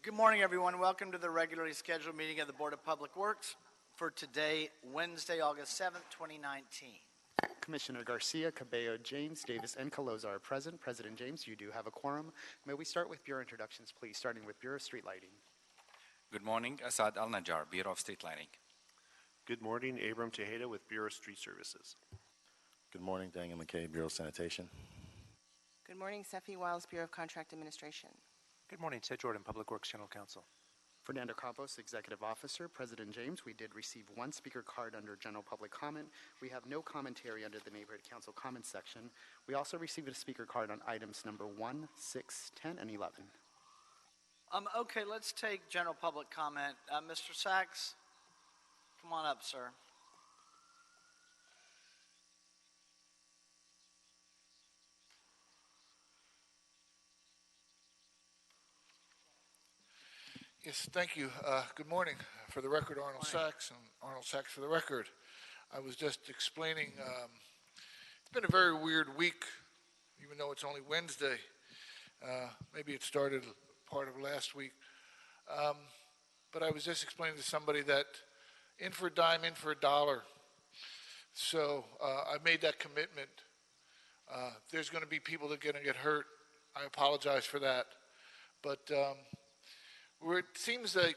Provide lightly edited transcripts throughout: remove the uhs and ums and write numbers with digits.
Good morning, everyone. Welcome to the regularly scheduled meeting of the Board of Public Works for today, Wednesday, August 7th, 2019. Commissioner Garcia, Cabello, James, Davis, and Caloza are present. President James, you do have a quorum. May we start with Bureau introductions, please, starting with Bureau of Street Lighting. Good morning, Asad Al-Najjar, Bureau of Street Lighting. Good morning, Abram Tejeda with Bureau of Street Services. Good morning, Daniel McKay, Bureau of Sanitation. Good morning, Sefi Wiles, Bureau of Contract Administration. Good morning, Ted Jordan, Public Works General Counsel. Fernando Campos, Executive Officer. President James, we did receive one speaker card under general public comment. We have no commentary under the Neighborhood Council comment section. We also received a speaker card on items number 1, 6, 10, and 11. Okay, let's take general public comment. Mr. Sachs, come on up, sir. Yes, thank you. Good morning. For the record, Arnold Sachs, and Arnold Sachs for the record. I was just explaining, it's been a very weird week, even though it's only Wednesday. Maybe it started part of last week. But I was just explaining to somebody that in for a dime, in for a dollar. So I made that commitment. There's going to be people that are going to get hurt. I apologize for that. But it seems like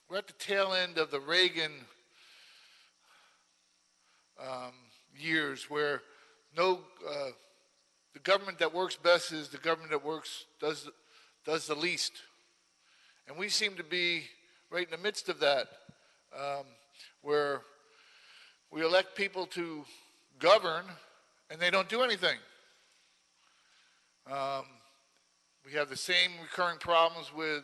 we're at the tail end of the Reagan years, where the government that works best is the government that does the least, and we seem to be right in the midst of that, where we elect people to govern and they don't do anything. We have the same recurring problems with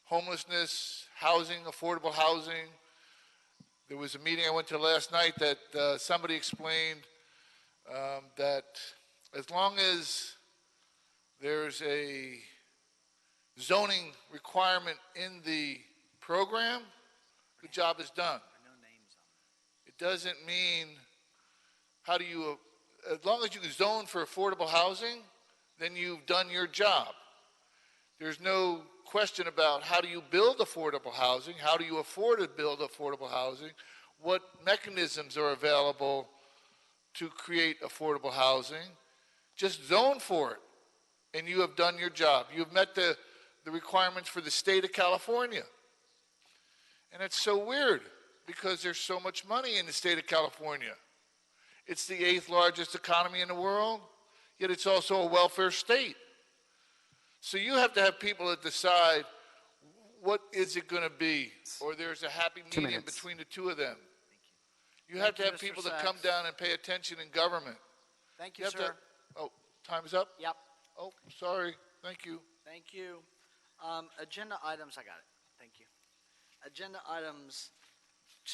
homelessness, housing, affordable housing. There was a meeting I went to last night that somebody explained that as long as there's a zoning requirement in the program, the job is done. It doesn't mean as long as you zone for affordable housing, then you've done your job. There's no question about how do you build affordable housing, how do you afford to build affordable housing, what mechanisms are available to create affordable housing. Just zone for it, and you have done your job. You've met the requirements for the state of California. And it's so weird, because there's so much money in the state of California. It's the 8th largest economy in the world, yet it's also a welfare state. So you have to have people that decide what is it going to be, or there's a happy medium between the two of them. You have to have people that come down and pay attention in government. Thank you, sir. Oh, time's up? Yep. Oh, sorry. Thank you. Thank you. Agenda items, I got it. Thank you. Agenda items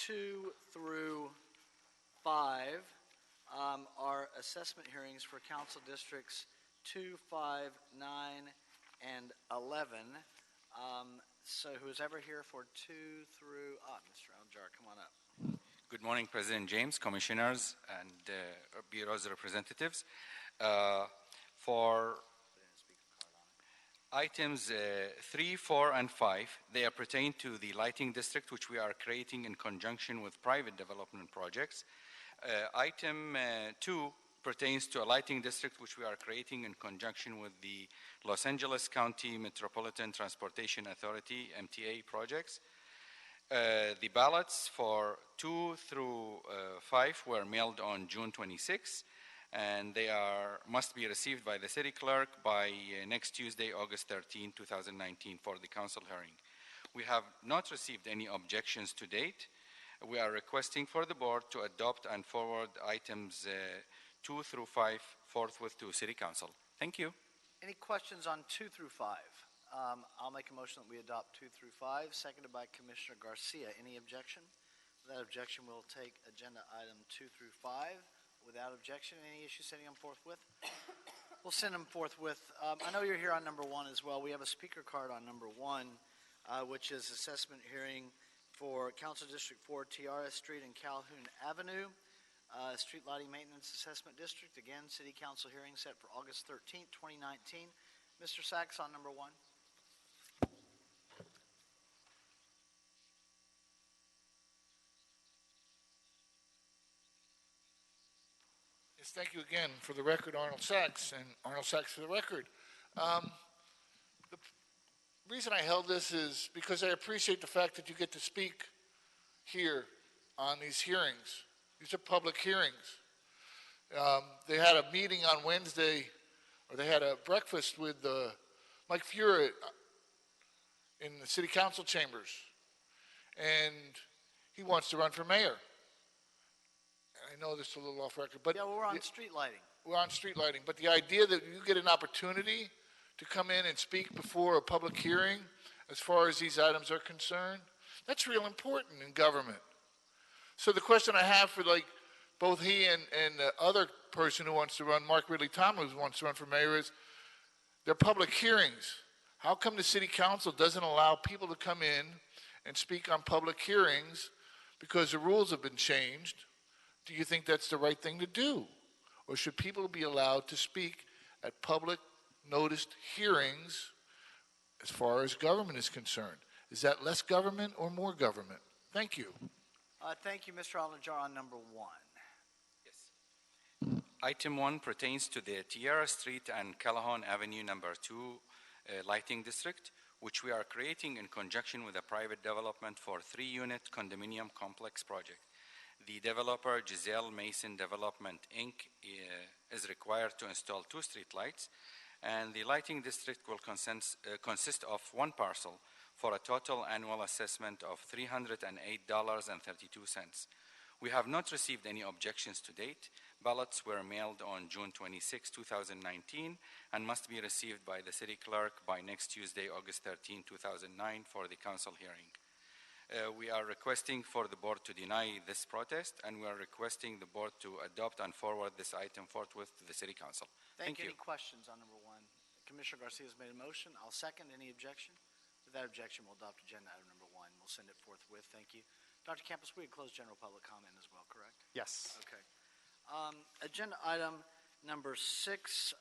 2 through 5 are assessment hearings for council districts 2, 5, 9, and 11. So who's ever here for 2 through, Mr. Al-Jar, come on up. Good morning, President James, Commissioners, and Bureau's representatives. For items 3, 4, and 5, they pertain to the lighting district, which we are creating in conjunction with private development projects. Item 2 pertains to a lighting district which we are creating in conjunction with the Los Angeles County Metropolitan Transportation Authority, MTA projects. The ballots for 2 through 5 were mailed on June 26, and they must be received by the city clerk by next Tuesday, August 13, 2019, for the council hearing. We have not received any objections to date. We are requesting for the board to adopt and forward items 2 through 5 forthwith to City Council. Thank you. Any questions on 2 through 5? I'll make a motion that we adopt 2 through 5, seconded by Commissioner Garcia. Any objection? Without objection, we'll take agenda item 2 through 5. Without objection, any issue sending them forthwith? We'll send them forthwith. I know you're here on number 1 as well. We have a speaker card on number 1, which is assessment hearing for Council District 4, Tiara Street and Calhoun Avenue. Street Lighting Maintenance Assessment District. Again, City Council hearing set for August 13th, 2019. Mr. Sachs on number 1. Yes, thank you again. For the record, Arnold Sachs, and Arnold Sachs for the record. The reason I held this is because I appreciate the fact that you get to speak here on these hearings. These are public hearings. They had a meeting on Wednesday, or they had a breakfast with Mike Fuhrer in the city council chambers, and he wants to run for mayor. I know this is a little off record, but Yeah, we're on street lighting. we're on street lighting. But the idea that you get an opportunity to come in and speak before a public hearing as far as these items are concerned, that's real important in government. So the question I have for like both he and the other person who wants to run, Mark Ridley Thomas, who wants to run for mayor, is they're public hearings. How come the city council doesn't allow people to come in and speak on public hearings because the rules have been changed? Do you think that's the right thing to do? Or should people be allowed to speak at public noticed hearings as far as government is concerned? Is that less government or more government? Thank you. Thank you, Mr. Al-Najjar, on number 1. Yes. Item 1 pertains to the Tierra Street and Callahan Avenue number 2 lighting district, which we are creating in conjunction with a private development for 3-unit condominium complex project. The developer, Giselle Mason Development, Inc., is required to install 2 street lights, and the lighting district will consist of 1 parcel for a total annual assessment of $308.32. We have not received any objections to date. Ballots were mailed on June 26, 2019, and must be received by the city clerk by next Tuesday, August 13, 2009, for the council hearing. We are requesting for the board to deny this protest, and we are requesting the board to adopt and forward this item forthwith to the city council. Thank you. Any questions on number 1? Commissioner Garcia has made a motion. I'll second. Any objection? With that objection, we'll adopt agenda item number 1. We'll send it forthwith. Thank you. Dr. Campos, we had closed general public comment as well, correct? Yes. Okay. Agenda item number 6.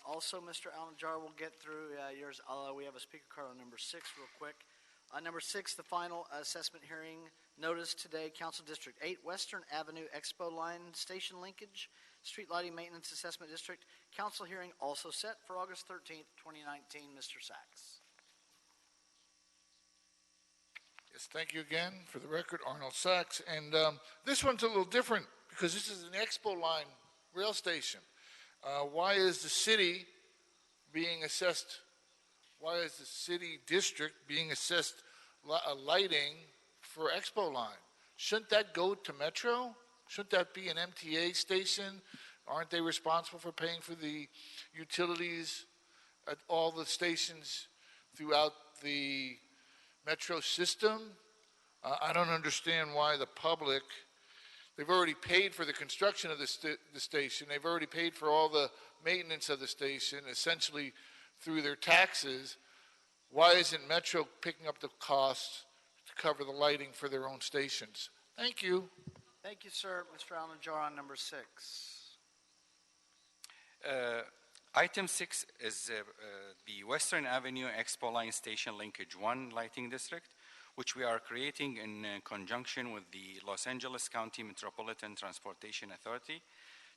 Also, Mr. Al-Najjar will get through yours. We have a speaker card on number 6 real quick. Number 6, the final assessment hearing notice today, Council District 8, Western Avenue Expo Line Station Linkage, Street Lighting Maintenance Assessment District. Council hearing also set for August 13th, 2019. Mr. Sachs. Yes, thank you again. For the record, Arnold Sachs. And this one's a little different because this is an Expo Line rail station. Why is the city being assessed? Why is the city district being assessed lighting for Expo Line? Shouldn't that go to Metro? Shouldn't that be an MTA station? Aren't they responsible for paying for the utilities at all the stations throughout the Metro system? I don't understand why the public, they've already paid for the construction of the station. They've already paid for all the maintenance of the station, essentially through their taxes. Why isn't Metro picking up the costs to cover the lighting for their own stations? Thank you. Thank you, sir. Mr. Al-Najjar on number 6. Item 6 is the Western Avenue Expo Line Station Linkage 1 Lighting District, which we are creating in conjunction with the Los Angeles County Metropolitan Transportation Authority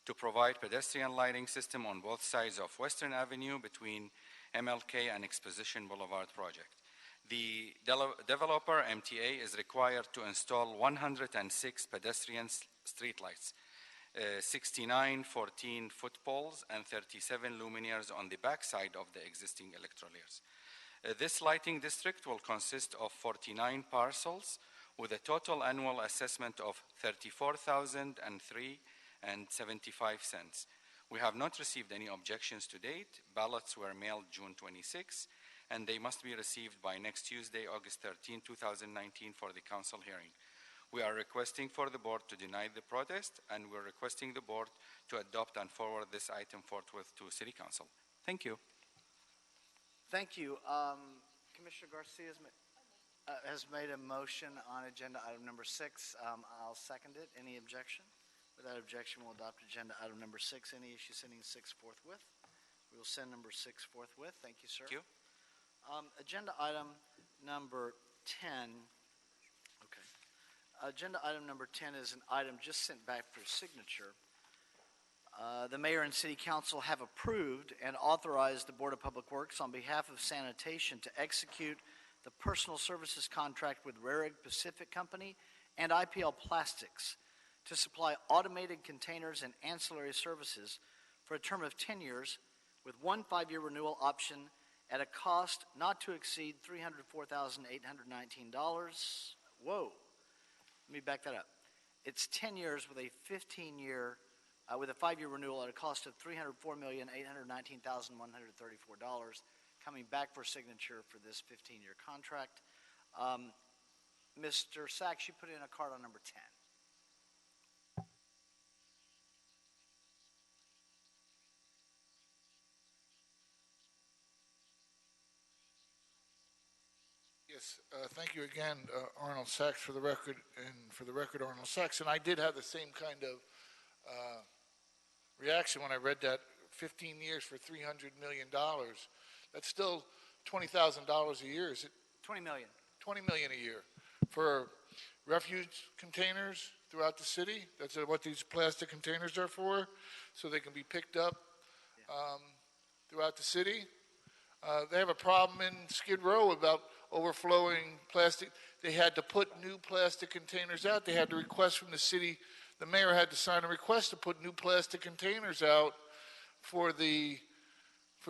to provide pedestrian lighting system on both sides of Western Avenue between MLK and Exposition Boulevard project. The developer, MTA, is required to install 106 pedestrian streetlights, 69 14-foot poles, and 37 luminaires on the backside of the existing electroliers. This lighting district will consist of 49 parcels with a total annual assessment of $34,003.75. We have not received any objections to date. Ballots were mailed June 26, and they must be received by next Tuesday, August 13, 2019, for the council hearing. We are requesting for the board to deny the protest, and we're requesting the board to adopt and forward this item forthwith to City Council. Thank you. Thank you. Commissioner Garcia has made a motion on agenda item number 6. I'll second it. Any objection? Without objection, we'll adopt agenda item number 6. Any issue sending 6 forthwith? We will send number 6 forthwith. Thank you, sir. Thank you. Agenda item number 10. Okay. Agenda item number 10 is an item just sent back for signature. The mayor and city council have approved and authorized the Board of Public Works on behalf of Sanitation to execute the personal services contract with Rarig Pacific Company and IPL Plastics to supply automated containers and ancillary services for a term of 10 years with one 5-year renewal option at a cost not to exceed $304,819. Whoa. Let me back that up. It's 10 years with a 15-year, with a 5-year renewal at a cost of $304,819,134, coming back for signature for this 15-year contract. Mr. Sachs, you put in a card on number 10. Yes, thank you again, Arnold Sachs, for the record, and for the record, Arnold Sachs. And I did have the same kind of reaction when I read that 15 years for $300 million. That's still $20,000 a year, is it? $20 million. $20 million a year for refuge containers throughout the city. That's what these plastic containers are for, so they can be picked up throughout the city. They have a problem in Skid Row about overflowing plastic. They had to put new plastic containers out. They had to request from the city. The mayor had to sign a request to put new plastic containers out for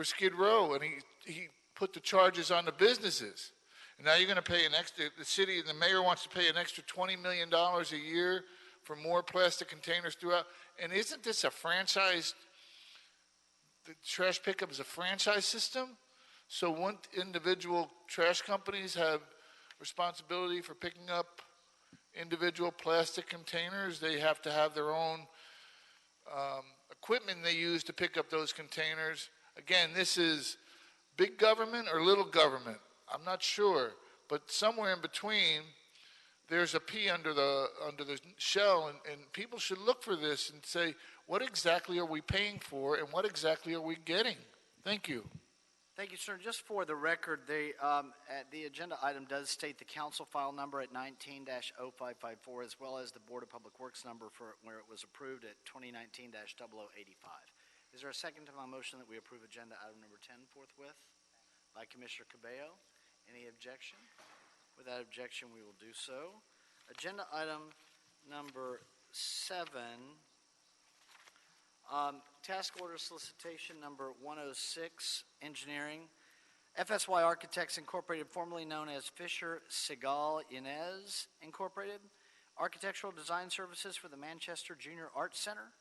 Skid Row, and he put the charges on the businesses. And now you're going to pay an extra. The city and the mayor wants to pay an extra $20 million a year for more plastic containers throughout. And isn't this a franchise? The trash pickup is a franchise system. So won't individual trash companies have responsibility for picking up individual plastic containers? They have to have their own equipment they use to pick up those containers. Again, this is big government or little government. I'm not sure, but somewhere in between, there's a P under the shell, and people should look for this and say, what exactly are we paying for, and what exactly are we getting? Thank you. Thank you, sir. Just for the record, the agenda item does state the council file number at 19-0554, as well as the Board of Public Works number for where it was approved at 2019-0085. Is there a second to my motion that we approve agenda item number 10 forthwith? By Commissioner Cabello. Any objection? Without objection, we will do so. Agenda item number 7. Task order solicitation number 106, engineering. FSY Architects Incorporated, formerly known as Fisher Segal Inez Incorporated. Architectural design services for the Manchester Junior Arts Center.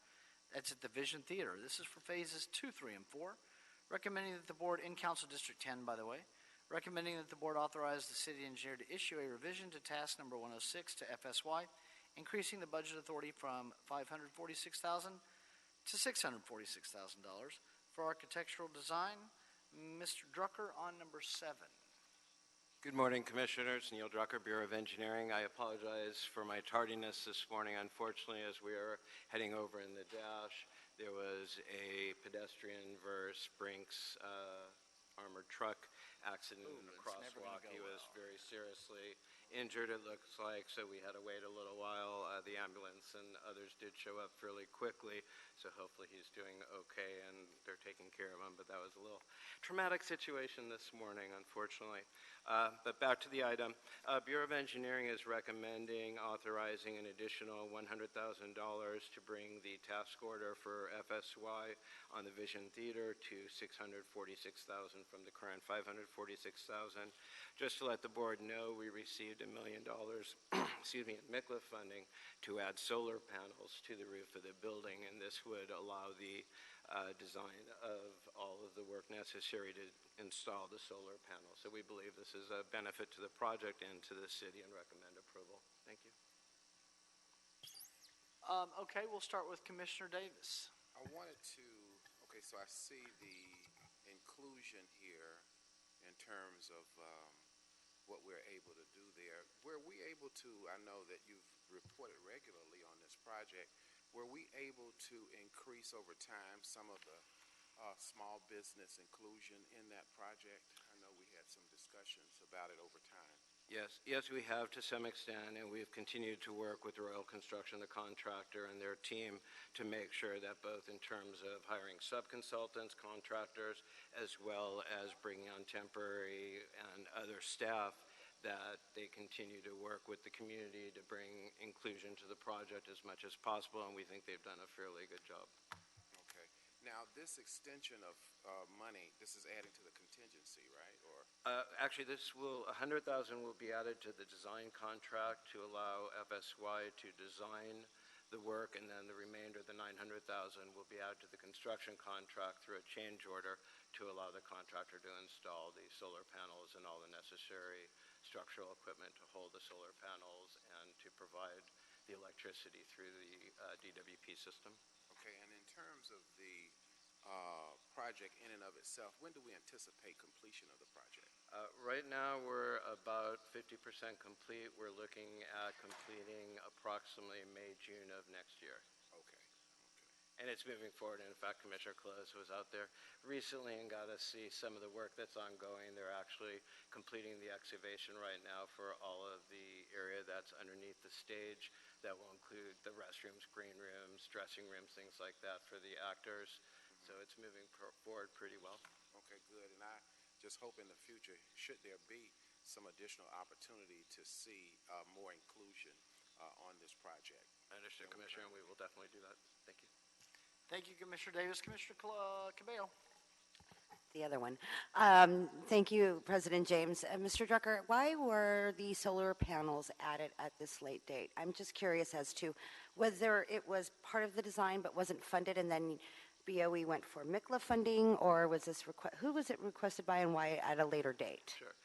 That's at the Vision Theater. This is for phases 2, 3, and 4. Recommending that the board, in Council District 10, by the way, recommending that the board authorize the city engineer to issue a revision to task number 106 to FSY, increasing the budget authority from $546,000 to $646,000 for architectural design. Mr. Drucker on number 7. Good morning, Commissioners. Neil Drucker, Bureau of Engineering. I apologize for my tardiness this morning. Unfortunately, as we are heading over in the dash, there was a pedestrian versus Brinks armored truck accident in the crosswalk. He was very seriously injured, it looks like, so we had to wait a little while. The ambulance and others did show up fairly quickly, so hopefully he's doing okay and they're taking care of him. But that was a little traumatic situation this morning, unfortunately. But back to the item. Bureau of Engineering is recommending authorizing an additional $100,000 to bring the task order for FSY on the Vision Theater to $646,000 from the current $546,000. Just to let the board know, we received $1 million excuse me, in MICLA funding to add solar panels to the roof of the building, and this would allow the design of all of the work necessary to install the solar panels. So we believe this is a benefit to the project and to the city and recommend approval. Thank you. Okay, we'll start with Commissioner Davis. I wanted to, okay, so I see the inclusion here in terms of what we're able to do there. Were we able to, I know that you've reported regularly on this project, were we able to increase over time some of the small business inclusion in that project? I know we had some discussions about it over time. Yes, we have to some extent, and we've continued to work with Royal Construction, the contractor, and their team to make sure that both in terms of hiring sub-consultants, contractors, as well as bringing on temporary and other staff, that they continue to work with the community to bring inclusion to the project as much as possible, and we think they've done a fairly good job. Okay. Now, this extension of money, this is adding to the contingency, right? Or Actually, 100,000 will be added to the design contract to allow FSY to design the work, and then the remainder, the 900,000, will be added to the construction contract through a change order to allow the contractor to install the solar panels and all the necessary structural equipment to hold the solar panels and to provide the electricity through the DWP system. okay, and in terms of the project in and of itself, when do we anticipate completion of the project? Right now, we're about 50% complete. We're looking at completing approximately May, June of next year. Okay. And it's moving forward. In fact, Commissioner Close was out there recently and got to see some of the work that's ongoing. They're actually completing the excavation right now for all of the area that's underneath the stage. That will include the restrooms, green rooms, dressing rooms, things like that for the actors. So it's moving forward pretty well. Okay, good. And I just hope in the future, should there be some additional opportunity to see more inclusion on this project. I understand, Commissioner, and we will definitely do that. Thank you. Thank you, Commissioner Davis. Commissioner Cabello. The other one. Thank you, President James. Mr. Drucker, why were the solar panels added at this late date? I'm just curious as to whether it was part of the design but wasn't funded, and then BOE went for MICLA funding, or was this who was it requested by and why at a later date? Sure.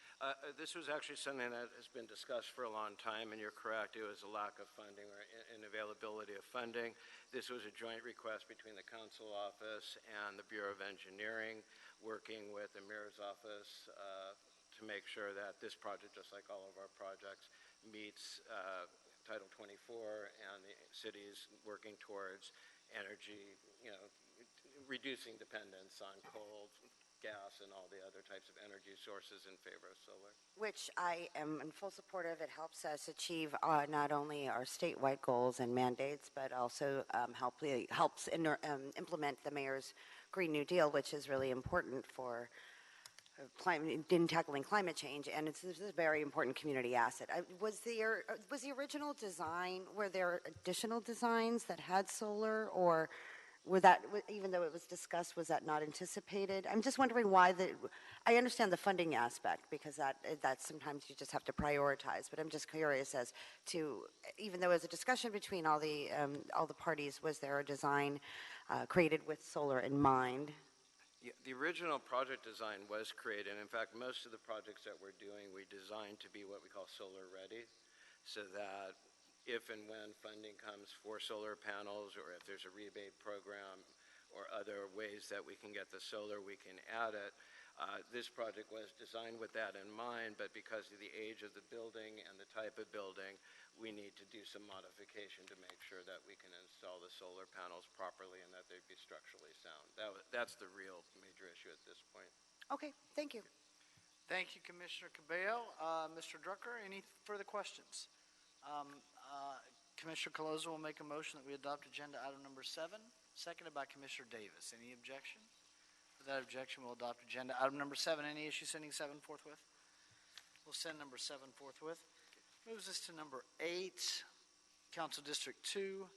This was actually something that has been discussed for a long time, and you're correct. It was a lack of funding or inavailability of funding. This was a joint request between the Council Office and the Bureau of Engineering, working with the Mayor's Office to make sure that this project, just like all of our projects, meets Title 24 and the city's working towards energy, reducing dependence on coal, gas, and all the other types of energy sources in favor of solar. Which I am in full support of. It helps us achieve not only our statewide goals and mandates, but also helps implement the mayor's Green New Deal, which is really important for in tackling climate change, and this is a very important community asset. Was the original design, were there additional designs that had solar, or were that, even though it was discussed, was that not anticipated? I'm just wondering why I understand the funding aspect, because that sometimes you just have to prioritize, but I'm just curious as to, even though it was a discussion between all the parties, was there a design created with solar in mind? Yeah, the original project design was created. In fact, most of the projects that we're doing, we designed to be what we call solar ready, so that if and when funding comes for solar panels, or if there's a rebate program or other ways that we can get the solar, we can add it. This project was designed with that in mind, but because of the age of the building and the type of building, we need to do some modification to make sure that we can install the solar panels properly and that they'd be structurally sound. That's the real major issue at this point. Okay, thank you. Thank you, Commissioner Cabello. Mr. Drucker, any further questions? Commissioner Colozo will make a motion that we adopt agenda item number 7, seconded by Commissioner Davis. Any objection? Without objection, we'll adopt agenda item number 7. Any issue sending 7 forthwith? We'll send number 7 forthwith. Moves us to number 8, Council District 2,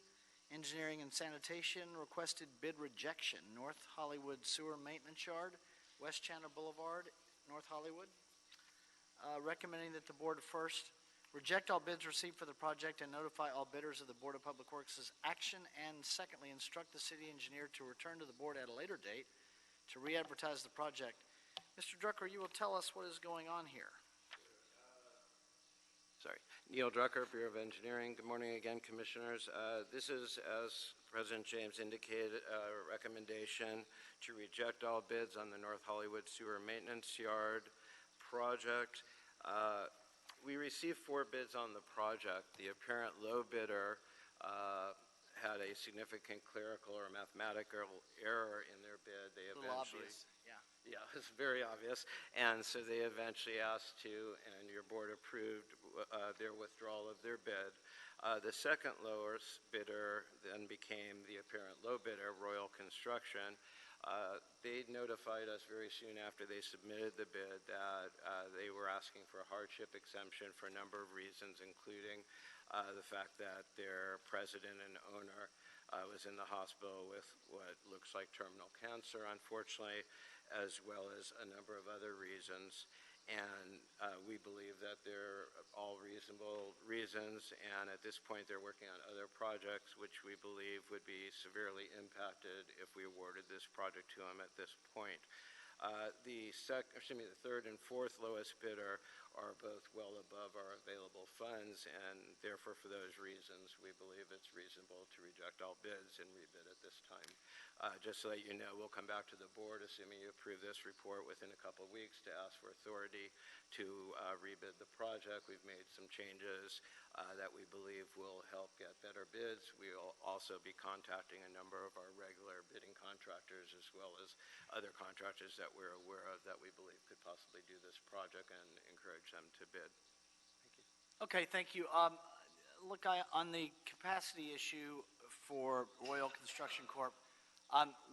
Engineering and Sanitation, requested bid rejection, North Hollywood Sewer Maintenance Yard, West Chandler Boulevard, North Hollywood. Recommending that the board first reject all bids received for the project and notify all bidders of the Board of Public Works' action, and secondly, instruct the city engineer to return to the board at a later date to re-advertise the project. Mr. Drucker, you will tell us what is going on here. Sorry. Neil Drucker, Bureau of Engineering. Good morning again, Commissioners. This is, as President James indicated, a recommendation to reject all bids on the North Hollywood Sewer Maintenance Yard project. We received 4 bids on the project. The apparent low bidder had a significant clerical or mathematical error in their bid. They eventually, Yeah, it's very obvious. And so they eventually asked to, and your board approved their withdrawal of their bid. The second lowest bidder then became the apparent low bidder, Royal Construction. They notified us very soon after they submitted the bid that they were asking for a hardship exemption for a number of reasons, including the fact that their president and owner was in the hospital with what looks like terminal cancer, unfortunately, as well as a number of other reasons. And we believe that they're all reasonable reasons, and at this point they're working on other projects which we believe would be severely impacted if we awarded this project to them at this point. The third and fourth lowest bidder are both well above our available funds, and therefore for those reasons we believe it's reasonable to reject all bids and rebid at this time. Just so that you know, we'll come back to the board, assuming you approve this report, within a couple of weeks to ask for authority to rebid the project. We've made some changes that we believe will help get better bids. We'll also be contacting a number of our regular bidding contractors, as well as other contractors that we're aware of that we believe could possibly do this project, and encourage them to bid. Thank you. Okay, thank you. Look, on the capacity issue for Royal Construction Corp.,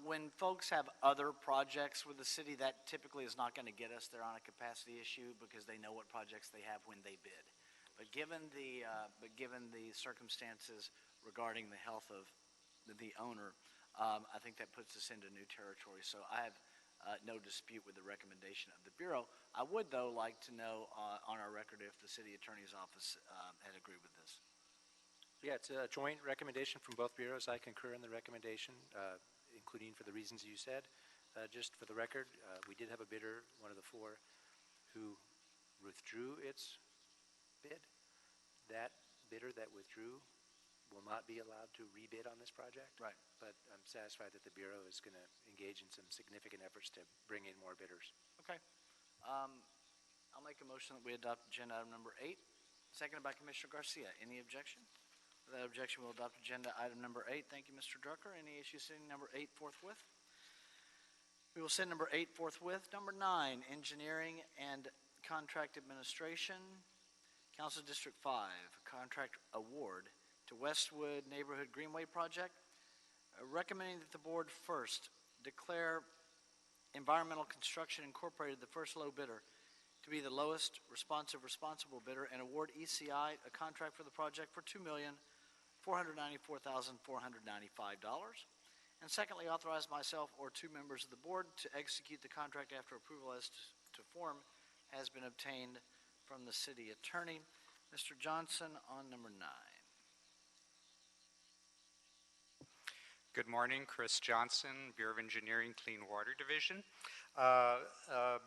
when folks have other projects with the city, that typically is not going to get us there on a capacity issue because they know what projects they have when they bid. But given the circumstances regarding the health of the owner, I think that puts us into new territory. So I have no dispute with the recommendation of the Bureau. I would, though, like to know on our record if the City Attorney's Office had agreed with this. Yeah, it's a joint recommendation from both bureaus. I concur in the recommendation, including for the reasons you said. Just for the record, we did have a bidder, one of the four, who withdrew its bid. That bidder that withdrew will not be allowed to rebid on this project. Right. But I'm satisfied that the Bureau is going to engage in some significant efforts to bring in more bidders. Okay. I'll make a motion that we adopt agenda item number 8, seconded by Commissioner Garcia. Any objection? Without objection, we'll adopt agenda item number 8. Thank you, Mr. Drucker. Any issues sitting number 8 forthwith? We will send number 8 forthwith. Number 9, engineering and contract administration. Council District 5, contract award to Westwood Neighborhood Greenway Project, recommending that the board first declare Environmental Construction Incorporated the first low bidder to be the lowest responsible bidder and award ECI a contract for the project for $2,494,495. And secondly, authorize myself or 2 members of the board to execute the contract after approval as to form has been obtained from the city attorney. Mr. Johnson on number 9. Good morning, Chris Johnson, Bureau of Engineering, Clean Water Division.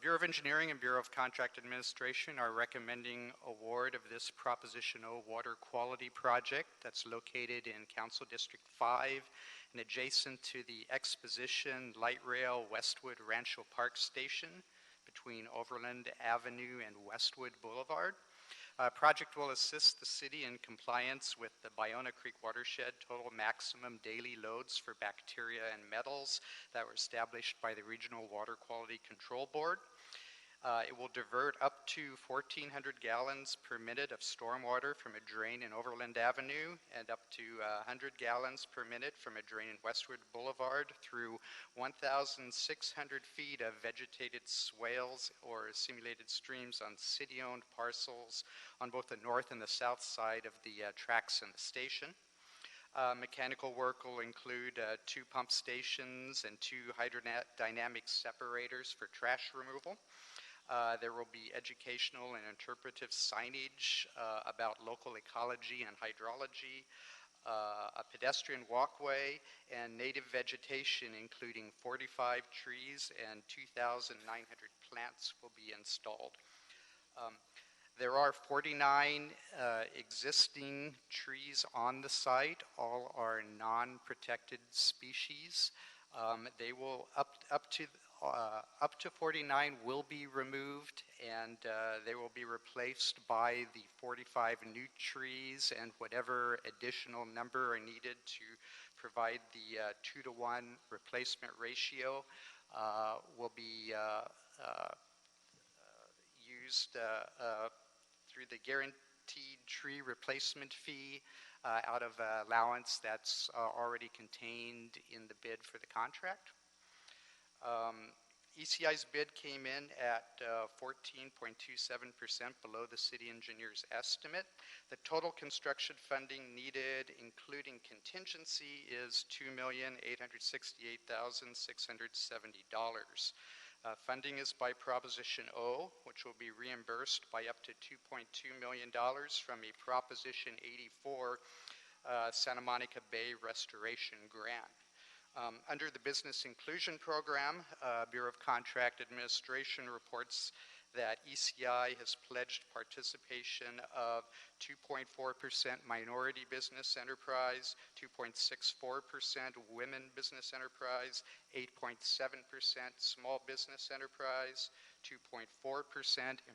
Bureau of Engineering and Bureau of Contract Administration are recommending award of this Proposition O water quality project that's located in Council District 5 and adjacent to the Exposition Light Rail Westwood Rancho Park Station between Overland Avenue and Westwood Boulevard. Project will assist the city in compliance with the Ballona Creek watershed total maximum daily loads for bacteria and metals that were established by the Regional Water Quality Control Board. It will divert up to 1,400 gallons per minute of stormwater from a drain in Overland Avenue and up to 100 gallons per minute from a drain in Westwood Boulevard through 1,600 feet of vegetated swales or simulated streams on city-owned parcels on both the north and the south side of the tracks and the station. Mechanical work will include 2 pump stations and 2 hydrodynamic separators for trash removal. There will be educational and interpretive signage about local ecology and hydrology, a pedestrian walkway, and native vegetation, including 45 trees and 2,900 plants will be installed. There are 49 existing trees on the site. All are non-protected species. They will up to 49 will be removed, and they will be replaced by the 45 new trees and whatever additional number are needed to provide the 2-to-1 replacement ratio. will be used through the guaranteed tree replacement fee out of allowance that's already contained in the bid for the contract. ECI's bid came in at 14.27% below the city engineer's estimate. The total construction funding needed, including contingency, is $2,868,670. Funding is by Proposition O, which will be reimbursed by up to $2.2 million from a Proposition 84 Santa Monica Bay Restoration Grant. Under the Business Inclusion Program, Bureau of Contract Administration reports that ECI has pledged participation of 2.4% minority business enterprise, 2.64% women business enterprise, 8.7% small business enterprise, 2.4%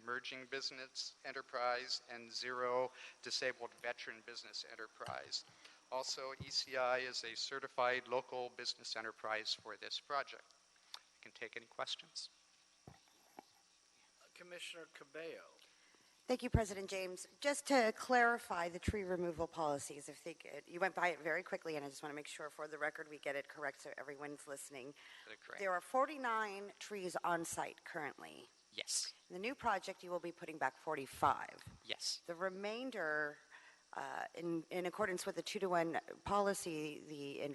emerging business enterprise, and 0 disabled veteran business enterprise. Also, ECI is a certified local business enterprise for this project. I can take any questions. Commissioner Cabello. Thank you, President James. Just to clarify the tree removal policies, I think you went by it very quickly, and I just want to make sure for the record we get it correct so everyone's listening. Correct. There are 49 trees on site currently. Yes. In the new project, you will be putting back 45. Yes. The remainder, in accordance with the 2-to-1 policy,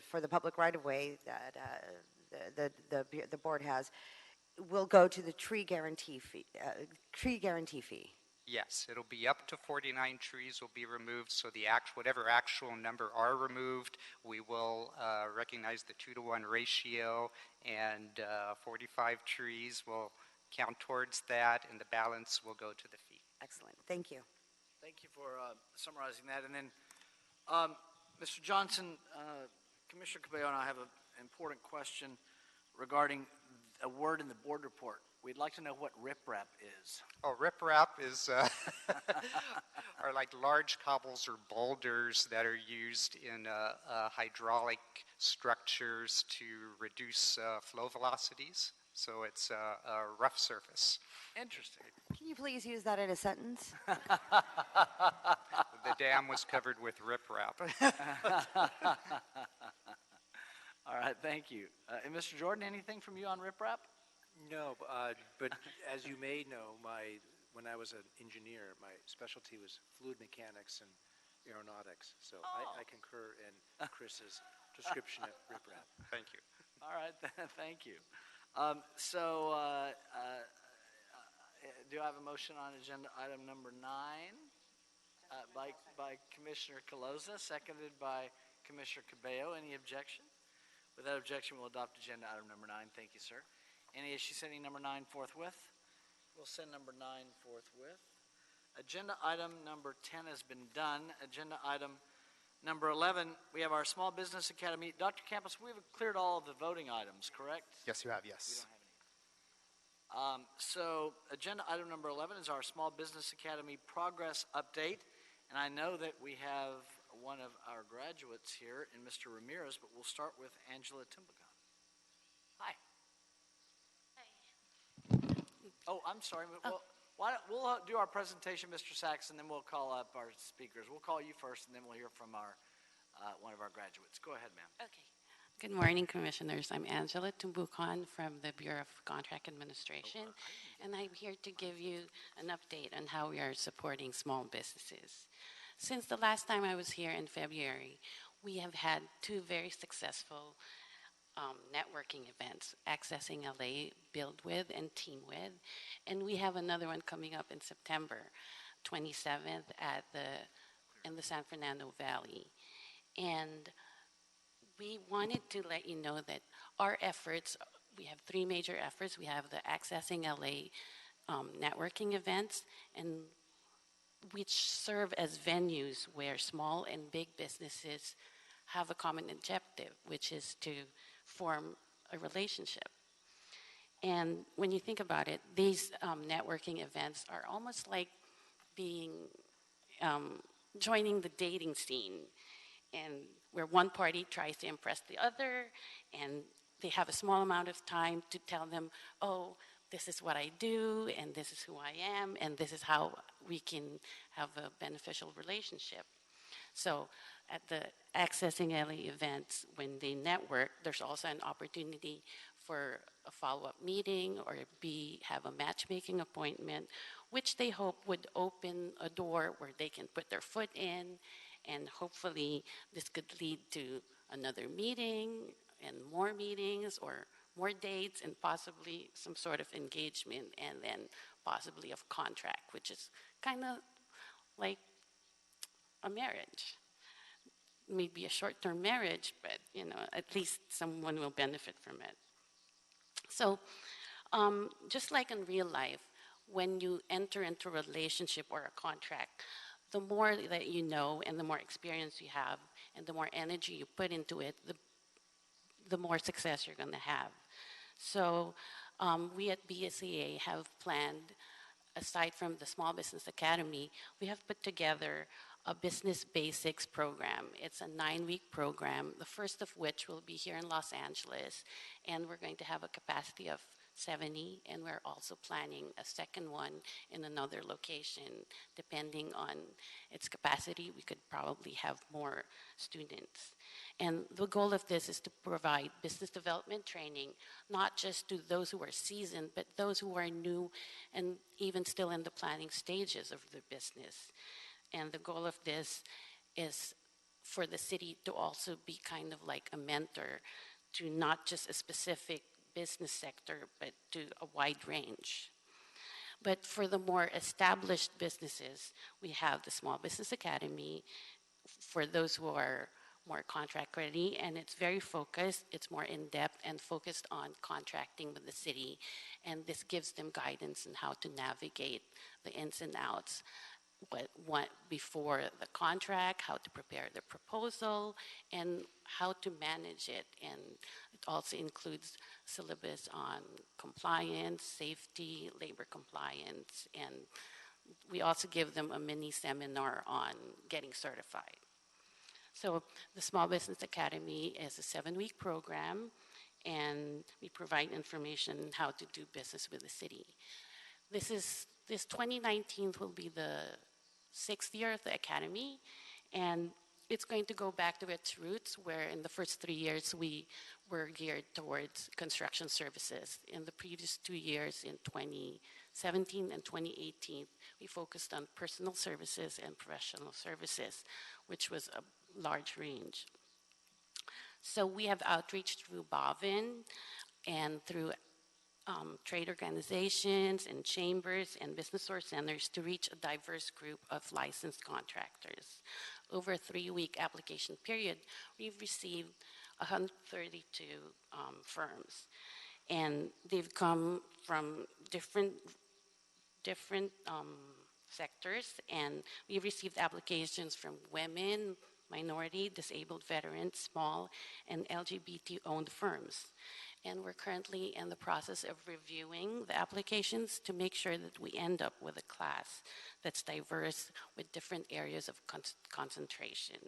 for the public right-of-way that the board has, will go to the tree guarantee fee. Yes, it'll be up to 49 trees will be removed, so whatever actual number are removed, we will recognize the 2-to-1 ratio, and 45 trees will count towards that, and the balance will go to the fee. Excellent. Thank you. Thank you for summarizing that. And then, Mr. Johnson, Commissioner Cabello and I have an important question regarding a word in the board report. We'd like to know what riprap is. Oh, riprap is are like large cobbles or boulders that are used in hydraulic structures to reduce flow velocities. So it's a rough surface. Interesting. Can you please use that in a sentence? The dam was covered with riprap. All right, thank you. And Mr. Jordan, anything from you on riprap? No, but as you may know, when I was an engineer, my specialty was fluid mechanics and aeronautics. So I concur in Chris's description of riprap. Thank you. All right, thank you. Do I have a motion on agenda item number 9 by Commissioner Caloza, seconded by Commissioner Cabello? Any objection? Without objection, we'll adopt agenda item number 9. Thank you, sir. Any issue sending number 9 forthwith? We'll send number 9 forthwith. Agenda item number 10 has been done. Agenda item number 11, we have our Small Business Academy. Dr. Campos, we've cleared all of the voting items, correct? Yes, you have, We yes. don't have any. So agenda item number 11 is our Small Business Academy progress update. And I know that we have one of our graduates here in Mr. Ramirez, but we'll start with Angela Toboukon. Hi. Oh, I'm sorry. We'll do our presentation, Mr. Sachs, and then we'll call up our speakers. We'll call you first, and then we'll hear from one of our graduates. Go ahead, ma'am. Okay. Good morning, Commissioners. I'm Angela Toboukon from the Bureau of Contract Administration, and I'm here to give you an update on how we are supporting small businesses. Since the last time I was here in February, we have had 2 very successful networking events, Accessing LA, Build With, and Team With, and we have another one coming up in September 27th in the San Fernando Valley. And we wanted to let you know that our efforts, we have 3 major efforts. We have the Accessing LA networking events, and which serve as venues where small and big businesses have a common objective, which is to form a relationship. And when you think about it, these networking events are almost like joining the dating scene, and where one party tries to impress the other, and they have a small amount of time to tell them, oh, this is what I do, and this is who I am, and this is how we can have a beneficial relationship. So at the Accessing LA events, when they network, there's also an opportunity for a follow-up meeting or have a matchmaking appointment, which they hope would open a door where they can put their foot in, and hopefully this could lead to another meeting and more meetings or more dates and possibly some sort of engagement and then possibly a contract, which is kind of like a marriage. Maybe a short-term marriage, but at least someone will benefit from it. So just like in real life, when you enter into a relationship or a contract, the more that you know and the more experience you have and the more energy you put into it, the more success you're going to have. So we at BSEA have planned, aside from the Small Business Academy, we have put together a business basics program. It's a 9-week program, the first of which will be here in Los Angeles, and we're going to have a capacity of 70, and we're also planning a second one in another location. Depending on its capacity, we could probably have more students. And the goal of this is to provide business development training, not just to those who are seasoned, but those who are new and even still in the planning stages of their business. And the goal of this is for the city to also be kind of like a mentor to not just a specific business sector, but to a wide range. But for the more established businesses, we have the Small Business Academy for those who are more contract ready, and it's very focused, it's more in-depth and focused on contracting with the city, and this gives them guidance on how to navigate the ins and outs, what before the contract, how to prepare the proposal, and how to manage it. And it also includes syllabus on compliance, safety, labor compliance, and we also give them a mini seminar on getting certified. So the Small Business Academy is a 7-week program, and we provide information on how to do business with the city. This 2019 will be the 6th year of the Academy, and it's going to go back to its roots, where in the first 3 years we were geared towards construction services. In the previous 2 years, in 2017 and 2018, we focused on personal services and professional services, which was a large range. So we have outreach through BAVIN and through trade organizations and chambers and business source centers to reach a diverse group of licensed contractors. Over a 3-week application period, we've received 132 firms, and they've come from different sectors, and we received applications from women, minority, disabled veterans, small, and LGBT-owned firms. And we're currently in the process of reviewing the applications to make sure that we end up with a class that's diverse with different areas of concentration.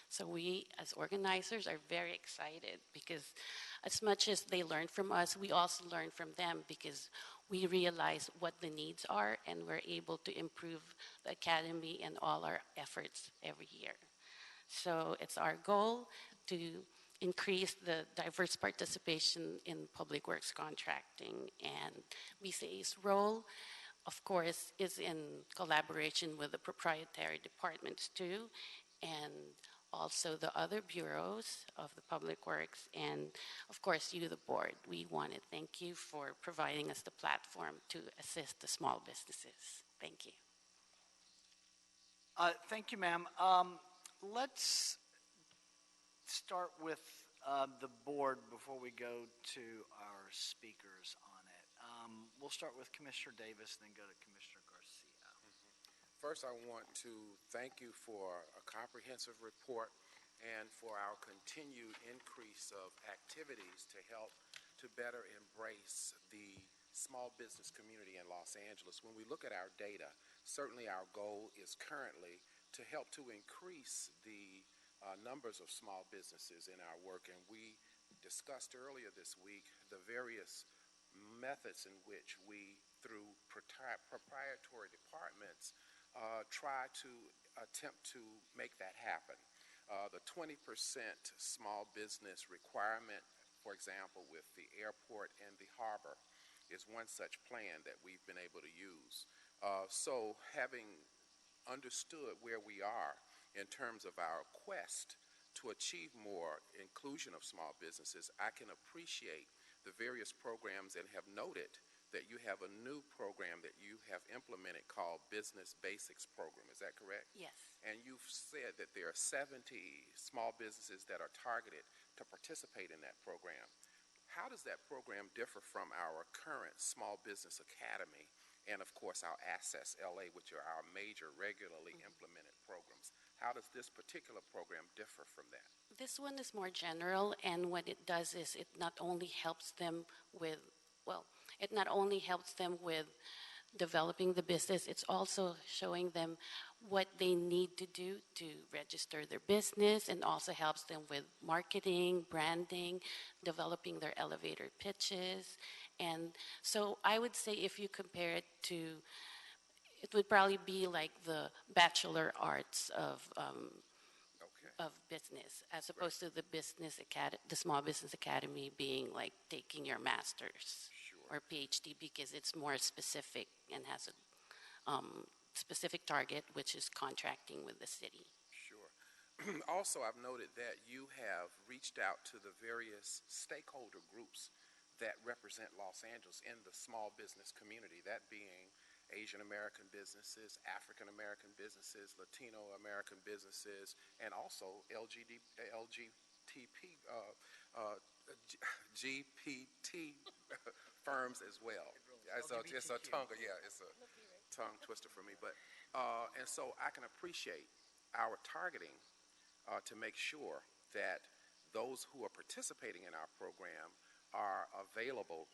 So we, as organizers, are very excited because as much as they learn from us, we also learn from them because we realize what the needs are, and we're able to improve the Academy and all our efforts every year. So it's our goal to increase the diverse participation in public works contracting. And BCA's role, of course, is in collaboration with the proprietary departments too, and also the other bureaus of the public works, and of course you, the board. We want to thank you for providing us the platform to assist the small businesses. Thank you. Thank you, ma'am. Let's start with the board before we go to our speakers on it. We'll start with Commissioner Davis, then go to Commissioner Garcia. First, I want to thank you for a comprehensive report and for our continued increase of activities to help to better embrace the small business community in Los Angeles. When we look at our data, certainly our goal is currently to help to increase the numbers of small businesses in our work, and we discussed earlier this week the various methods in which we, through proprietary departments, try to attempt to make that happen. The 20% small business requirement, for example, with the airport and the harbor, is one such plan that we've been able to use. So having understood where we are in terms of our quest to achieve more inclusion of small businesses, I can appreciate the various programs and have noted that you have a new program that you have implemented called Business Basics Program. Is that correct? Yes. And you've said that there are 70 small businesses that are targeted to participate in that program. How does that program differ from our current Small Business Academy and, of course, our Access LA, which are our major regularly implemented programs? How does this particular program differ from that? This one is more general, and what it does is it not only helps them with, it not only helps them with developing the business, it's also showing them what they need to do to register their business, and also helps them with marketing, branding, developing their elevator pitches. And so I would say if you compare it to, it would probably be like the bachelor arts of business, as opposed to the the Small Business Academy being like taking your master's or PhD, because it's more specific and has a specific target, which is contracting with the city. Sure. Also, I've noted that you have reached out to the various stakeholder groups that represent Los Angeles in the small business community, that being Asian American businesses, African American businesses, Latino American businesses, and also GPT firms as well. It's a tongue twister for me. But and so I can appreciate our targeting to make sure that those who are participating in our program are available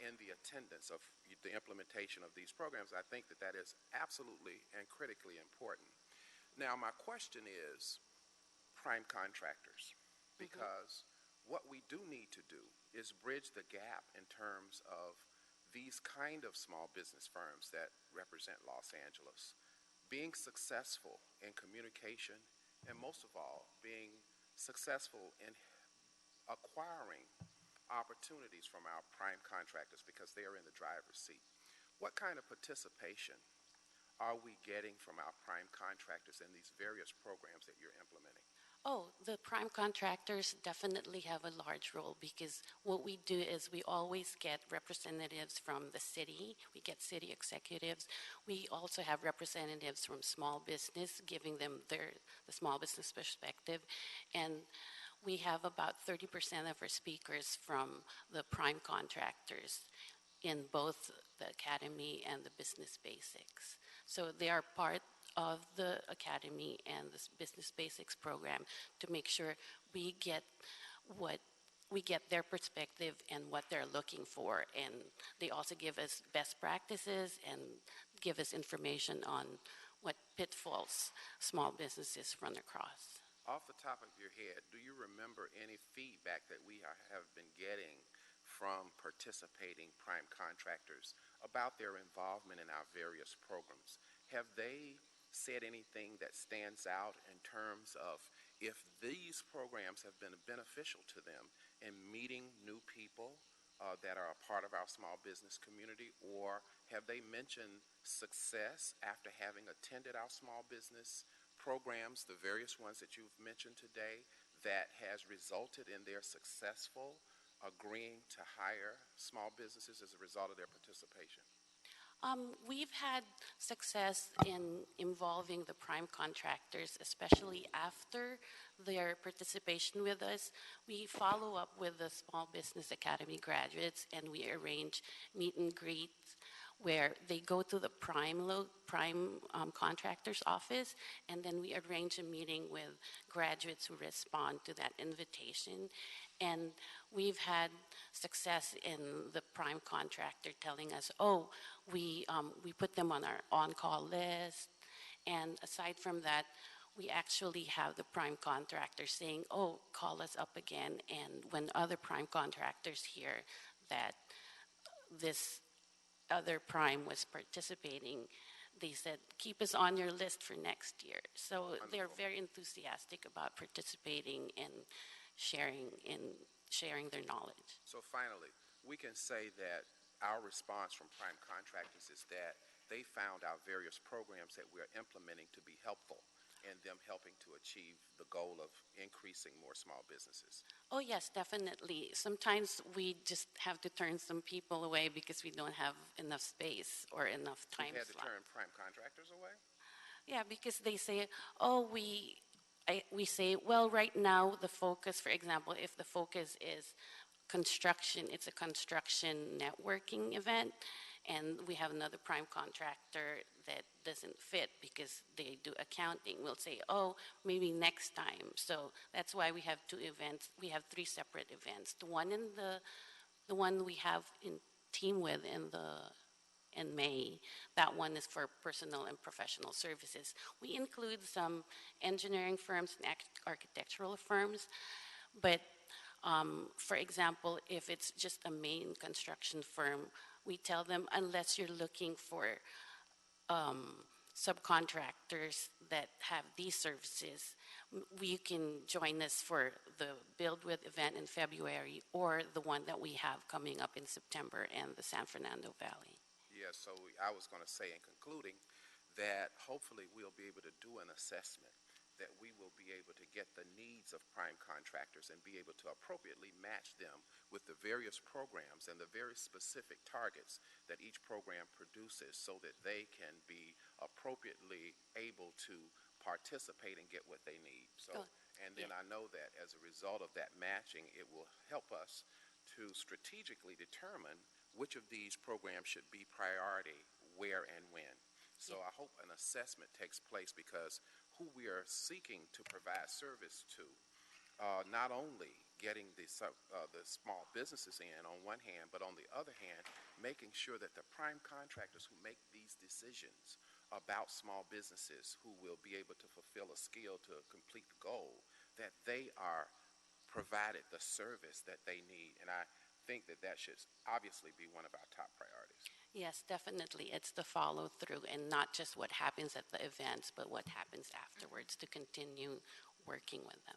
in the attendance of the implementation of these programs. I think that that is absolutely and critically important. Now, my question is prime contractors, because what we do need to do is bridge the gap in terms of these kind of small business firms that represent Los Angeles being successful in communication, and most of all, being successful in acquiring opportunities from our prime contractors because they are in the driver's seat. What kind of participation are we getting from our prime contractors in these various programs that you're implementing? Oh, the prime contractors definitely have a large role, because what we do is we always get representatives from the city. We get city executives. We also have representatives from small business, giving them the small business perspective. And we have about 30% of our speakers from the prime contractors in both the academy and the business basics. So they are part of the academy and the business basics program to make sure we get their perspective and what they're looking for. And they also give us best practices and give us information on what pitfalls small businesses run across. Off the top of your head, do you remember any feedback that we have been getting from participating prime contractors about their involvement in our various programs? Have they said anything that stands out in terms of if these programs have been beneficial to them in meeting new people that are a part of our small business community, or have they mentioned success after having attended our small business programs, the various ones that you've mentioned today, that has resulted in their successful agreeing to hire small businesses as a result of their participation? We've had success in involving the prime contractors, especially after their participation with us. We follow up with the Small Business Academy graduates, and we arrange meet and greets where they go to the prime contractor's office, and then we arrange a meeting with graduates who respond to that invitation. And we've had success in the prime contractor telling us, oh, we put them on our on-call list. And aside from that, we actually have the prime contractor saying, oh, call us up again. And when other prime contractors hear that this other prime was participating, they said, keep us on your list for next year. So they're very enthusiastic about participating and sharing their knowledge. So finally, we can say that our response from prime contractors is that they found our various programs that we're implementing to be helpful in them helping to achieve the goal of increasing more small businesses. Oh, yes, definitely. Sometimes we just have to turn some people away because we don't have enough space or enough time You had to slot. turn prime contractors away? Yeah, because they say, oh, we say, well, right now the focus, for example, if the focus is construction, it's a construction networking event, and we have another prime contractor that doesn't fit because they do accounting. We'll say, oh, maybe next time. So that's why we have two events. We have three separate events. The one we have in team with in May, that one is for personal and professional services. We include some engineering firms and architectural firms, but for example, if it's just a main construction firm, we tell them, unless you're looking for subcontractors that have these services, you can join us for the Build With event in February or the one that we have coming up in September in the San Fernando Valley. Yes, so I was going to say in concluding that hopefully we'll be able to do an assessment that we will be able to get the needs of prime contractors and be able to appropriately match them with the various programs and the very specific targets that each program produces so that they can be appropriately able to participate and get what they need. So, and then I know that as a result of that matching, it will help us to strategically determine which of these programs should be priority, where and when. So I hope an assessment takes place because who we are seeking to provide service to, not only getting the small businesses in on one hand, but on the other hand, making sure that the prime contractors who make these decisions about small businesses who will be able to fulfill a skill to complete the goal, that they are provided the service that they need. And I think that that should obviously be one of our top priorities. Yes, definitely. It's the follow through and not just what happens at the events, but what happens afterwards to continue working with them.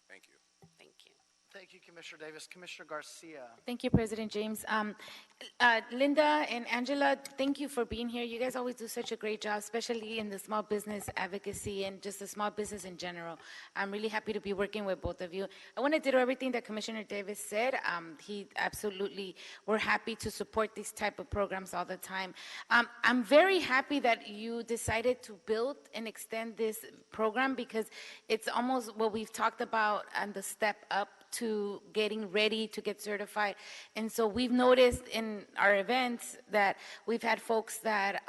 Thank you. Thank you. Thank you, Commissioner Davis. Commissioner Garcia. Thank you, President James. Linda and Angela, thank you for being here. You guys always do such a great job, especially in the small business advocacy and just the small business in general. I'm really happy to be working with both of you. I want to ditto everything that Commissioner Davis said. He absolutely, we're happy to support these type of programs all the time. I'm very happy that you decided to build and extend this program because it's almost what we've talked about and the step up to getting ready to get certified. And so we've noticed in our events that we've had folks that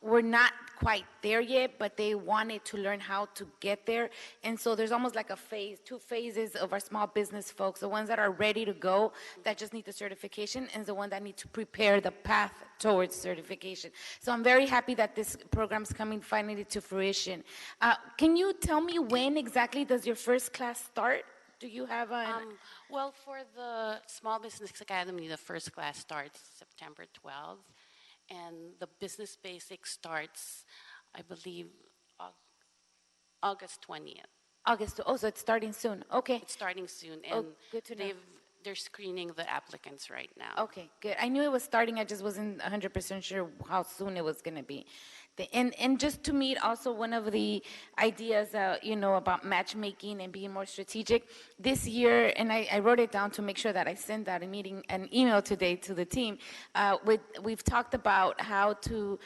were not quite there yet, but they wanted to learn how to get there. And so there's almost like a phase, two phases of our small business folks, the ones that are ready to go, that just need the certification, and the one that need to prepare the path towards certification. So I'm very happy that this program's coming finally to fruition. Can you tell me when exactly does your first class start? Do you have a... Well, for the Small Business Academy, the first class starts September 12th, and the Business Basics starts, I believe, August 20th. August, oh, so it's starting soon. Okay. It's starting soon, and good to know. They're screening the applicants right now. Okay, good. I knew it was starting, I just wasn't 100% sure how soon it was going to be. And just to meet also one of the ideas, about matchmaking and being more strategic this year, and I wrote it down to make sure that I sent out an email today to the team. We've talked about how to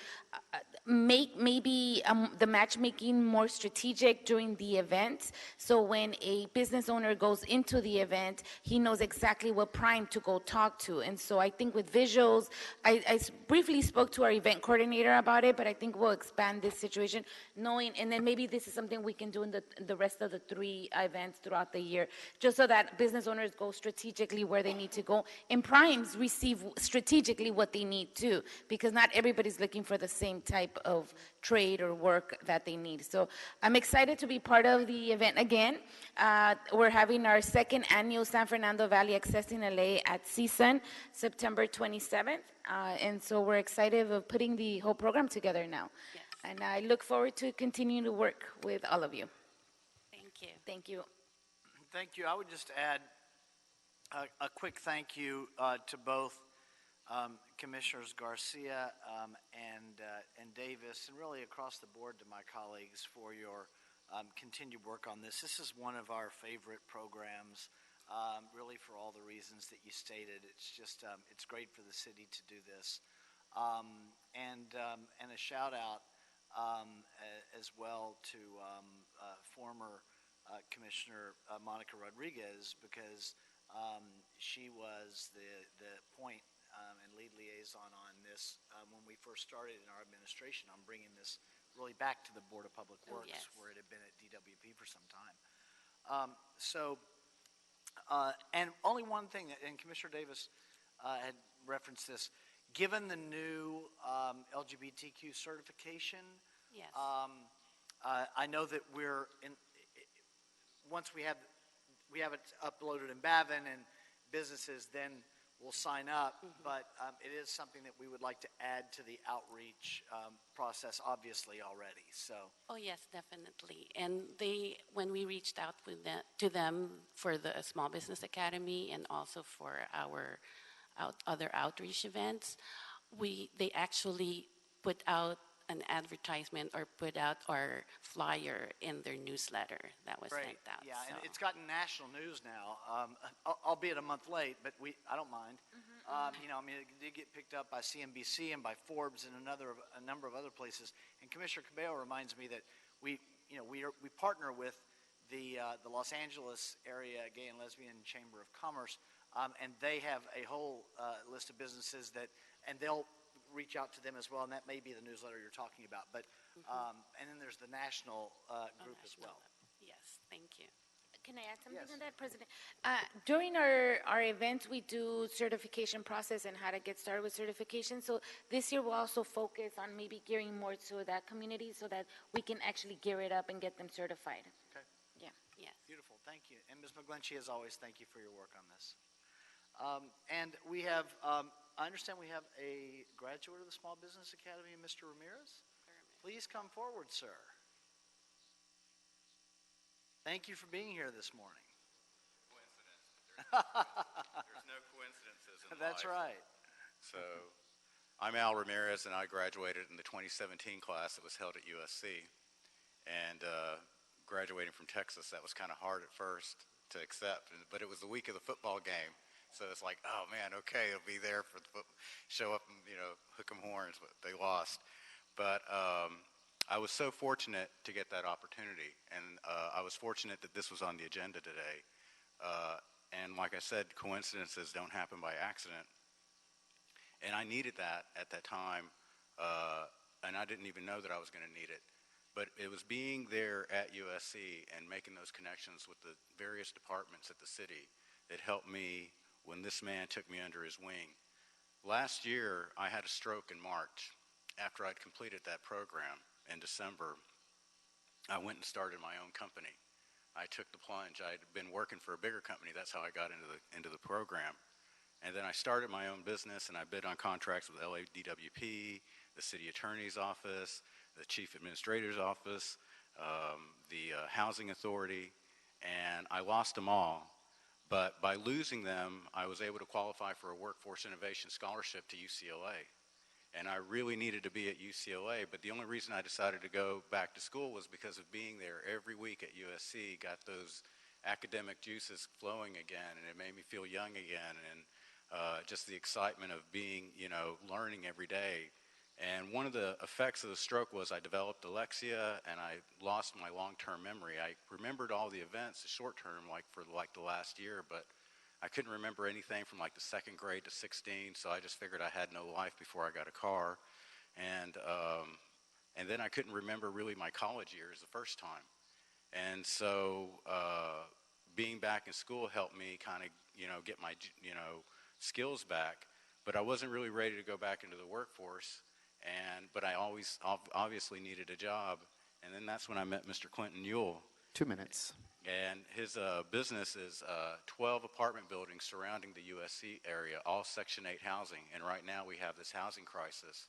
make maybe the matchmaking more strategic during the event. So when a business owner goes into the event, he knows exactly what prime to go talk to. And so I think with visuals, I briefly spoke to our event coordinator about it, but I think we'll expand this situation, knowing, and then maybe this is something we can do in the rest of the 3 events throughout the year, just so that business owners go strategically where they need to go, and primes receive strategically what they need to, because not everybody's looking for the same type of trade or work that they need. So I'm excited to be part of the event again. We're having our second annual San Fernando Valley Accessing LA at CSUN, September 27th. And so we're excited of putting the whole program together now. Yes. And I look forward to continuing to work with all of you. Thank you. Thank you. Thank you. I would just add a quick thank you to both Commissioners Garcia and Davis, and really across the board to my colleagues for your continued work on this. This is one of our favorite programs, really for all the reasons that you stated. It's just it's great for the city to do this, and a shout out as well to former Commissioner Monica Rodriguez, because she was the point and lead liaison on this when we first started in our administration on bringing this really back to the Board of Public Works, yes. where it had been at DWP for some time. And only one thing, and Commissioner Davis had referenced this, given the new LGBTQ certification, Yes. I know that we're in, once we have it uploaded in Bavin and businesses, then we'll sign up. But it is something that we would like to add to the outreach process, obviously already. So. Oh yes, definitely. And when we reached out to them for the Small Business Academy and also for our other outreach events, they actually put out an advertisement or put out our flyer in their newsletter that was Great. sent out. Yeah, so. and it's gotten national news now, albeit a month late, but I don't mind. You know, I mean, it did get picked up by CNBC and by Forbes and a number of other places. And Commissioner Cabello reminds me that we partner with the Los Angeles Area Gay and Lesbian Chamber of Commerce, and they have a whole list of businesses and they'll reach out to them as well, and that may be the newsletter you're talking about. But and then there's the national group as well. Yes, thank you. Can I add something Yes. to that, President? During our events, we do certification process and how to get started with certification. So this year, we'll also focus on maybe gearing more to that community so that we can actually gear it up and get them certified. Okay. Yeah. Yes. Beautiful. Thank you. And Ms. McGlinchey, as always, thank you for your work on this. And we have, I understand we have a graduate of the Small Business Academy, Mr. Ramirez. Please come forward, sir. Thank you for being here this morning. There's no coincidences in That's life. right. So, I'm Al Ramirez, and I graduated in the 2017 class that was held at USC. And graduating from Texas, that was kind of hard at first to accept, but it was the week of the football game. So it's like, oh man, okay, I'll be there for the show up and, hook 'em horns, but they lost. But I was so fortunate to get that opportunity, and I was fortunate that this was on the agenda today. And like I said, coincidences don't happen by accident. And I needed that at that time, and I didn't even know that I was going to need it. But it was being there at USC and making those connections with the various departments at the city that helped me when this man took me under his wing. Last year, I had a stroke in March. After I'd completed that program in December, I went and started my own company. I took the plunge. I'd been working for a bigger company. That's how I got into the program. And then I started my own business, and I bid on contracts with LADWP, the city attorney's office, the chief administrator's office, the housing authority, and I lost them all. But by losing them, I was able to qualify for a workforce innovation scholarship to UCLA. And I really needed to be at UCLA, but the only reason I decided to go back to school was because of being there every week at USC, got those academic juices flowing again, and it made me feel young again, and just the excitement of being, learning every day. And one of the effects of the stroke was I developed dyslexia, and I lost my long-term memory. I remembered all the events, the short-term, for the last year, but I couldn't remember anything from the second grade to 16, so I just figured I had no life before I got a car. And then I couldn't remember really my college years the first time. And so being back in school helped me kind of, get my, skills back, but I wasn't really ready to go back into the workforce. but I always obviously needed a job. And then that's when I met Mr. Clinton Ewell. 2 minutes. And his business is 12 apartment buildings surrounding the USC area, all Section 8 housing. And right now we have this housing crisis.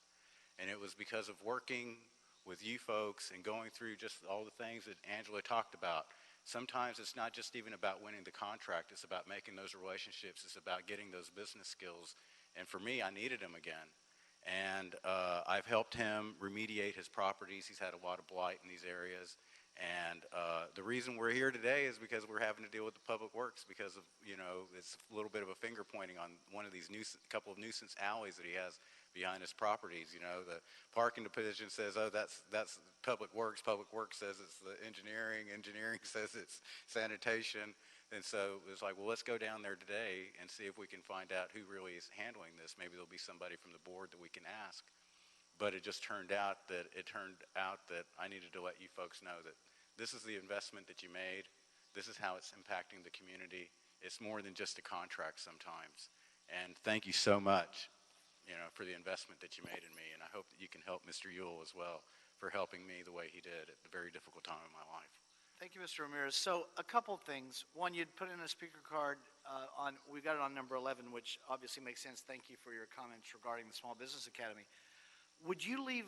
And it was because of working with you folks and going through just all the things that Angela talked about. Sometimes it's not just even about winning the contract. It's about making those relationships. It's about getting those business skills. And for me, I needed them again. And I've helped him remediate his properties. He's had a lot of blight in these areas. And the reason we're here today is because we're having to deal with the Public Works because of, it's a little bit of a finger pointing on one of these couple of nuisance alleys that he has behind his properties. The parking division says, oh, that's Public Works. Public Works says it's the engineering. Engineering says it's sanitation. And so it was like, well, let's go down there today and see if we can find out who really is handling this. Maybe there'll be somebody from the board that we can ask. But it just turned out that I needed to let you folks know that this is the investment that you made. This is how it's impacting the community. It's more than just a contract sometimes. And thank you so much, for the investment that you made in me. And I hope that you can help Mr. Ewell as well for helping me the way he did at the very difficult time in my life. Thank you, Mr. Ramirez. So a couple things. One, you'd put in a speaker card we got it on number 11, which obviously makes sense. Thank you for your comments regarding the Small Business Academy. Would you leave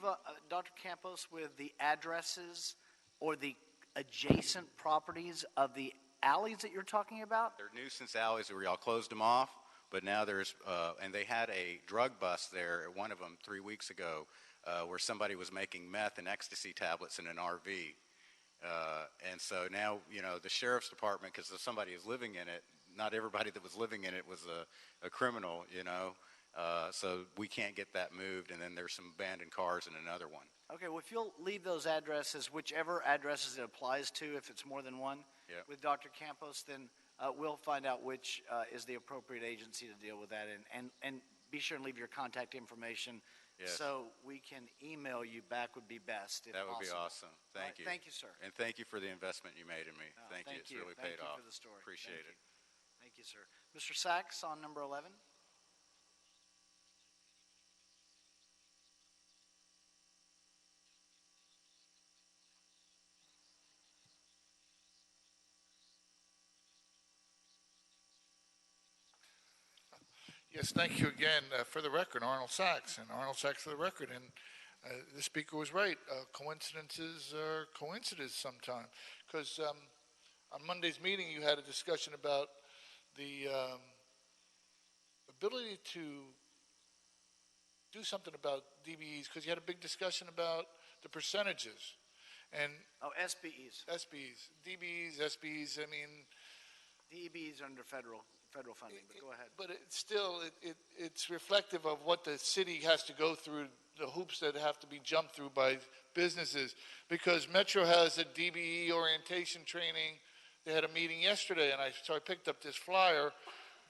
Dr. Campos with the addresses or the adjacent properties of the alleys that you're talking about? They're nuisance alleys where y'all closed them off, but now there's, and they had a drug bust there, one of them 3 weeks ago, where somebody was making meth and ecstasy tablets in an RV. And so now, the sheriff's department, because somebody is living in it, not everybody that was living in it was a criminal, so we can't get that moved. And then there's some abandoned cars in another one. Okay, well, if you'll leave those addresses, whichever addresses it applies to, if it's more than one, Yep. with Dr. Campos, then we'll find out which is the appropriate agency to deal with that. And be sure and leave your contact information. Yes. So we can email you back would be best, if That would be possible. awesome. Thank you. Thank you, sir. And thank you for the investment you made in me. Thank you. It's really paid Thank off. you for the story. Appreciate Thank it. you. Thank you, sir. Mr. Sachs on number 11. Yes, thank you again. For the record, Arnold Sachs, and Arnold Sachs for the record. And the speaker was right. Coincidences are coincidences sometimes. Because on Monday's meeting, you had a discussion about the ability to do something about DBEs, because you had a big discussion about the percentages. And SBEs. SBEs. DBEs, SBEs, I mean... DEBs are under federal funding, but go ahead. But it's reflective of what the city has to go through, the hoops that have to be jumped through by businesses. Because Metro has a DBE orientation training. They had a meeting yesterday, and so I picked up this flyer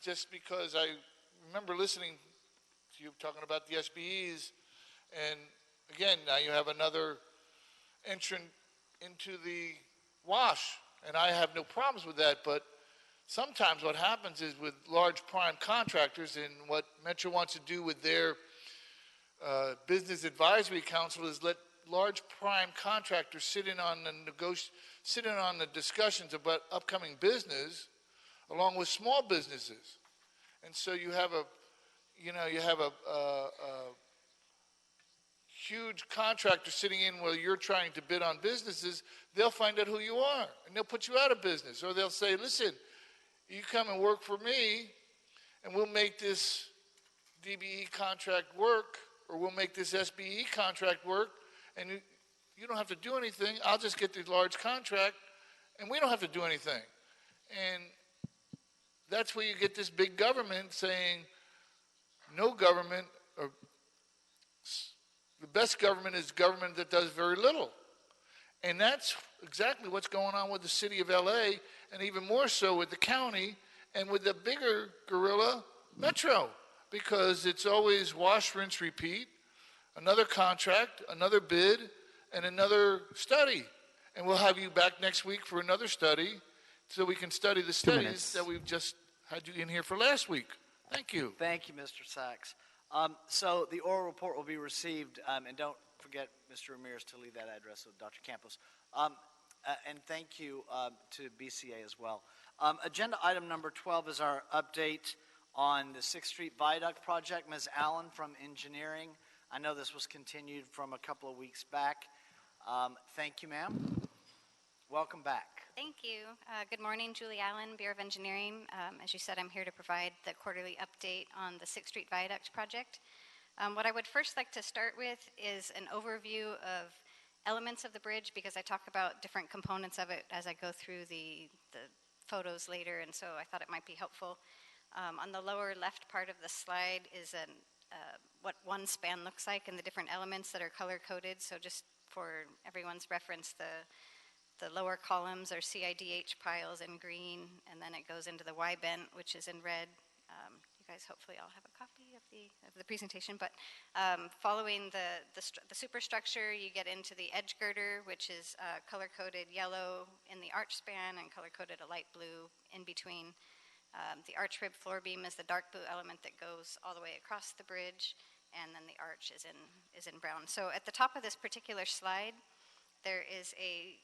just because I remember listening to you talking about the SBEs. And again, now you have another entrant into the wash, and I have no problems with that, but sometimes what happens is with large prime contractors, and what Metro wants to do with their business advisory council is let large prime contractors sit in on the discussions about upcoming business, along with small businesses. And so you have a huge contractor sitting in where you're trying to bid on businesses. They'll find out who you are, and they'll put you out of business, or they'll say, listen, you come and work for me, and we'll make this DBE contract work, or we'll make this SBE contract work, and you don't have to do anything. I'll just get the large contract, and we don't have to do anything. And that's where you get this big government saying, no government, or the best government is government that does very little. And that's exactly what's going on with the city of LA, and even more so with the county, and with the bigger gorilla, Metro, because it's always wash, rinse, repeat, another contract, another bid, and another study. And we'll have you back next week for another study, so we can study the studies that we've just had you in here for last week. Thank you. Thank you, Mr. Sachs. So the oral report will be received, and don't forget, Mr. Ramirez, to leave that address with Dr. Campos. And thank you to BCA as well. Agenda item number 12 is our update on the 6th Street Viaduct project. Ms. Allen from Engineering. I know this was continued from a couple of weeks back. Thank you, ma'am. Welcome back. Thank you. Good morning, Julie Allen, Bureau of Engineering. As you said, I'm here to provide the quarterly update on the 6th Street Viaduct project. What I would first like to start with is an overview of elements of the bridge, because I talk about different components of it as I go through the photos later, and so I thought it might be helpful. On the lower left part of the slide is what one span looks like and the different elements that are color-coded. So just for everyone's reference, the lower columns are CIDH piles in green, and then it goes into the Y-bent, which is in red. You guys hopefully all have a copy of the presentation, but following the superstructure, you get into the edge girder, which is color-coded yellow in the arch span and color-coded a light blue in between. The arch rib floor beam is the dark blue element that goes all the way across the bridge, and then the arch is in brown. So at the top of this particular slide, there is a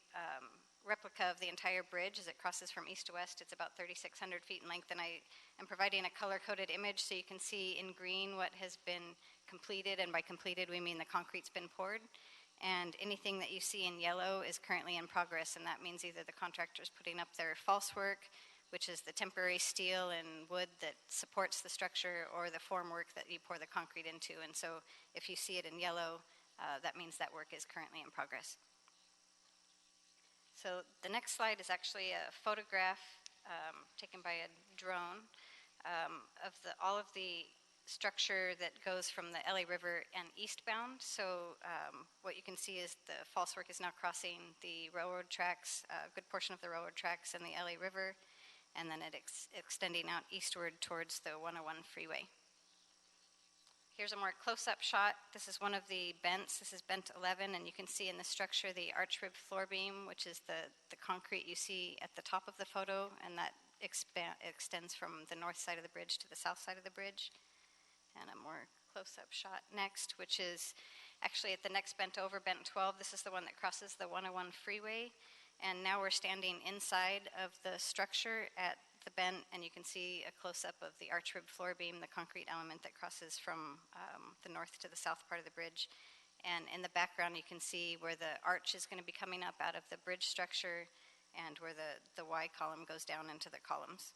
replica of the entire bridge as it crosses from east to west. It's about 3,600 feet in length, and I am providing a color-coded image so you can see in green what has been completed, and by completed we mean the concrete's been poured. And anything that you see in yellow is currently in progress, and that means either the contractor's putting up their false work, which is the temporary steel and wood that supports the structure, or the form work that you pour the concrete into. And so if you see it in yellow, that means that work is currently in progress. So the next slide is actually a photograph taken by a drone of all of the structure that goes from the LA River and eastbound. So what you can see is the false work is now crossing the railroad tracks, a good portion of the railroad tracks and the LA River, and then it extending out eastward towards the 101 freeway. Here's a more close-up shot. This is one of the bents. This is bent 11, and you can see in the structure the arch rib floor beam, which is the concrete you see at the top of the photo, and that extends from the north side of the bridge to the south side of the bridge. And a more close-up shot next, which is actually at the next bent over, bent 12. This is the one that crosses the 101 freeway, and now we're standing inside of the structure at the bent, and you can see a close-up of the arch rib floor beam, the concrete element that crosses from the north to the south part of the bridge. And in the background, you can see where the arch is going to be coming up out of the bridge structure, and where the Y column goes down into the columns.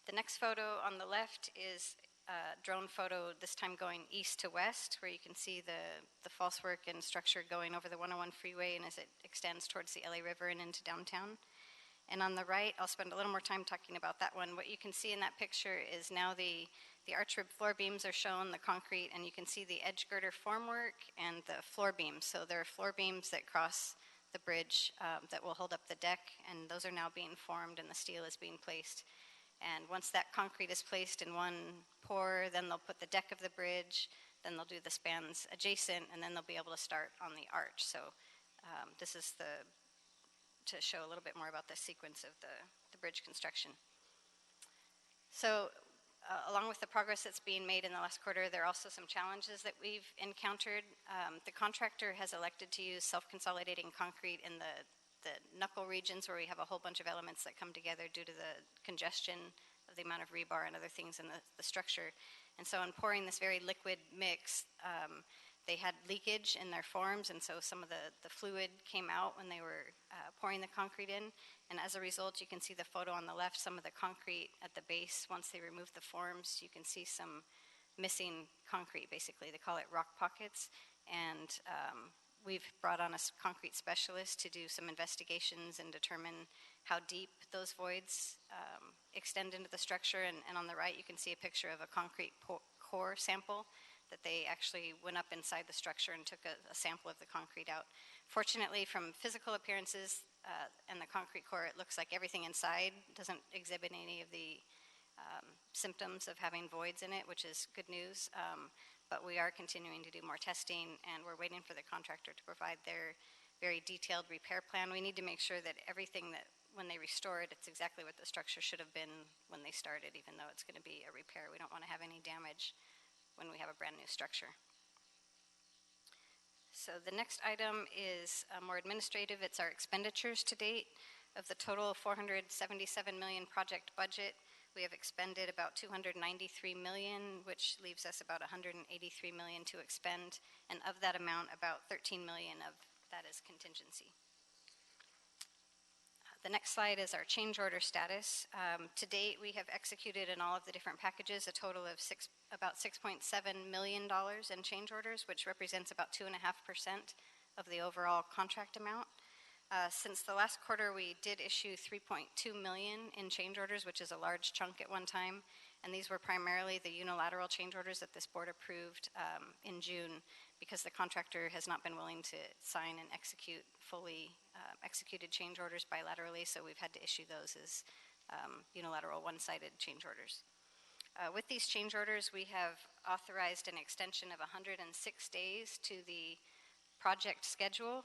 The next photo on the left is a drone photo, this time going east to west, where you can see the false work and structure going over the 101 freeway, and as it extends towards the LA River and into downtown. And on the right, I'll spend a little more time talking about that one. What you can see in that picture is now the arch rib floor beams are shown, the concrete, and you can see the edge girder formwork and the floor beams. So there are floor beams that cross the bridge that will hold up the deck, and those are now being formed and the steel is being placed. And once that concrete is placed in one pour, then they'll put the deck of the bridge, then they'll do the spans adjacent, and then they'll be able to start on the arch. So this is to show a little bit more about the sequence of the bridge construction. So along with the progress that's being made in the last quarter, there are also some challenges that we've encountered. The contractor has elected to use self-consolidating concrete in the knuckle regions, where we have a whole bunch of elements that come together due to the congestion of the amount of rebar and other things in the structure. And so in pouring this very liquid mix, they had leakage in their forms, and so some of the fluid came out when they were pouring the concrete in. And as a result, you can see the photo on the left, some of the concrete at the base. Once they removed the forms, you can see some missing concrete, basically. They call it rock pockets. And we've brought on a concrete specialist to do some investigations and determine how deep those voids extend into the structure. And on the right, you can see a picture of a concrete core sample that they actually went up inside the structure and took a sample of the concrete out. Fortunately, from physical appearances and the concrete core, it looks like everything inside doesn't exhibit any of the symptoms of having voids in it, which is good news. But we are continuing to do more testing, and we're waiting for the contractor to provide their very detailed repair plan. We need to make sure that everything that when they restore it, it's exactly what the structure should have been when they started, even though it's going to be a repair. We don't want to have any damage when we have a brand new structure. So the next item is more administrative. It's our expenditures to date. Of the total 477 million project budget, we have expended about 293 million, which leaves us about 183 million to expend. And of that amount, about 13 million of that is contingency. The next slide is our change order status. To date, we have executed in all of the different packages a total of about $6.7 million in change orders, which represents about 2.5% of the overall contract amount. Since the last quarter, we did issue 3.2 million in change orders, which is a large chunk at one time. And these were primarily the unilateral change orders that this board approved in June, because the contractor has not been willing to sign and execute fully executed change orders bilaterally, so we've had to issue those as unilateral one-sided change orders. With these change orders, we have authorized an extension of 106 days to the project schedule.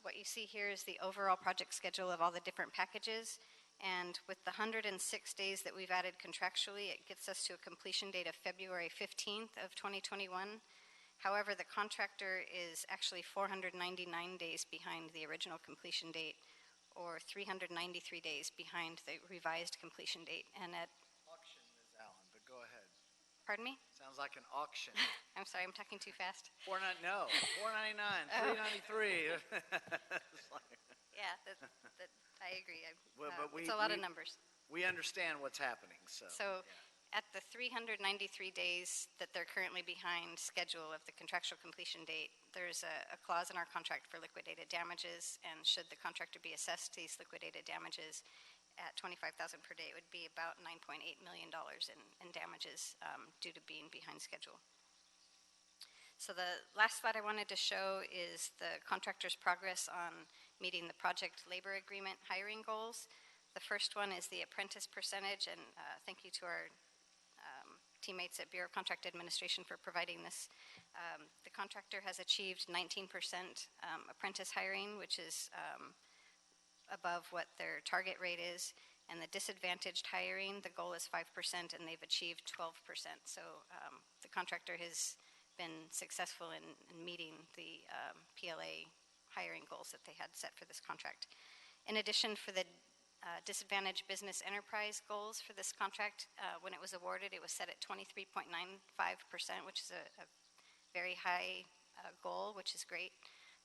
What you see here is the overall project schedule of all the different packages, and with the 106 days that we've added contractually, it gets us to a completion date of February 15th of 2021. However, the contractor is actually 499 days behind the original completion date, or 393 days behind the revised completion date. And at Auction, Ms. Allen, but go ahead. Pardon me? Sounds like an auction. I'm sorry, I'm talking too fast. No, $4.99, $3.93. Yeah, I agree. Well, but it's a lot of numbers. We understand what's happening, so. So at the 393 days that they're currently behind schedule of the contractual completion date, there's a clause in our contract for liquidated damages, and should the contractor be assessed these liquidated damages at $25,000 per day, it would be about $9.8 million in damages due to being behind schedule. So the last slide I wanted to show is the contractor's progress on meeting the project labor agreement hiring goals. The first one is the apprentice percentage, and thank you to our teammates at Bureau of Contract Administration for providing this. The contractor has achieved 19% apprentice hiring, which is above what their target rate is. And the disadvantaged hiring, the goal is 5%, and they've achieved 12%. So the contractor has been successful in meeting the PLA hiring goals that they had set for this contract. In addition, for the disadvantaged business enterprise goals for this contract, when it was awarded, it was set at 23.95%, which is a very high goal, which is great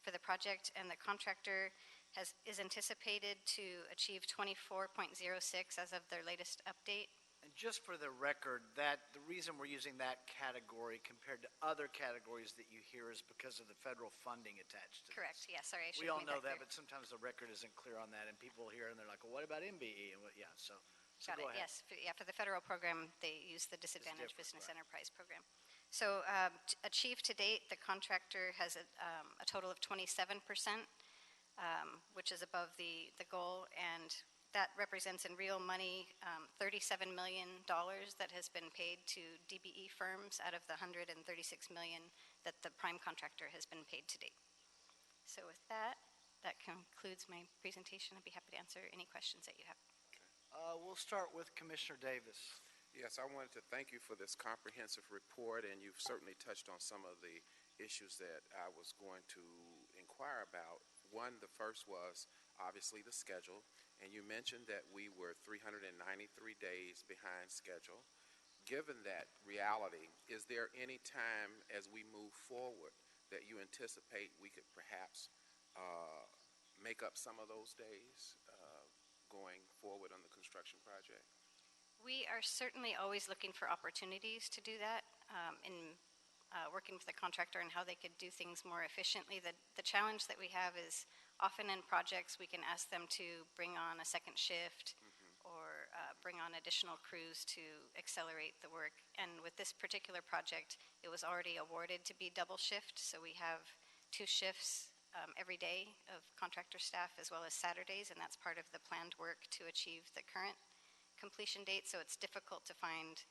for the project. And the contractor is anticipated to achieve 24.06 as of their latest update. And just for the record, the reason we're using that category compared to other categories that you hear is because of the federal funding attached to this. Correct, yeah, sorry, I should We have all made know that that, clear. but sometimes the record isn't clear on that, and people hear and they're like, well, what about MBE? And so Got go it, ahead. yes. For the federal program, they use the Disadvantaged Business right. Enterprise Program. So achieved to date, the contractor has a total of 27%, which is above the goal, and that represents in real money $37 million that has been paid to DBE firms out of the $136 million that the prime contractor has been paid to date. So with that concludes my presentation. I'd be happy to answer any questions that you have. We'll start with Commissioner Davis. Yes, I wanted to thank you for this comprehensive report, and you've certainly touched on some of the issues that I was going to inquire about. One, the first was obviously the schedule, and you mentioned that we were 393 days behind schedule. Given that reality, is there any time as we move forward that you anticipate we could perhaps make up some of those days going forward on the construction project? We are certainly always looking for opportunities to do that in working with the contractor and how they could do things more efficiently. The challenge that we have is often in projects we can ask them to bring on a second shift or bring on additional crews to accelerate the work. And with this particular project, it was already awarded to be double shift, so we have 2 shifts every day of contractor staff as well as Saturdays, and that's part of the planned work to achieve the current completion date. So it's difficult to find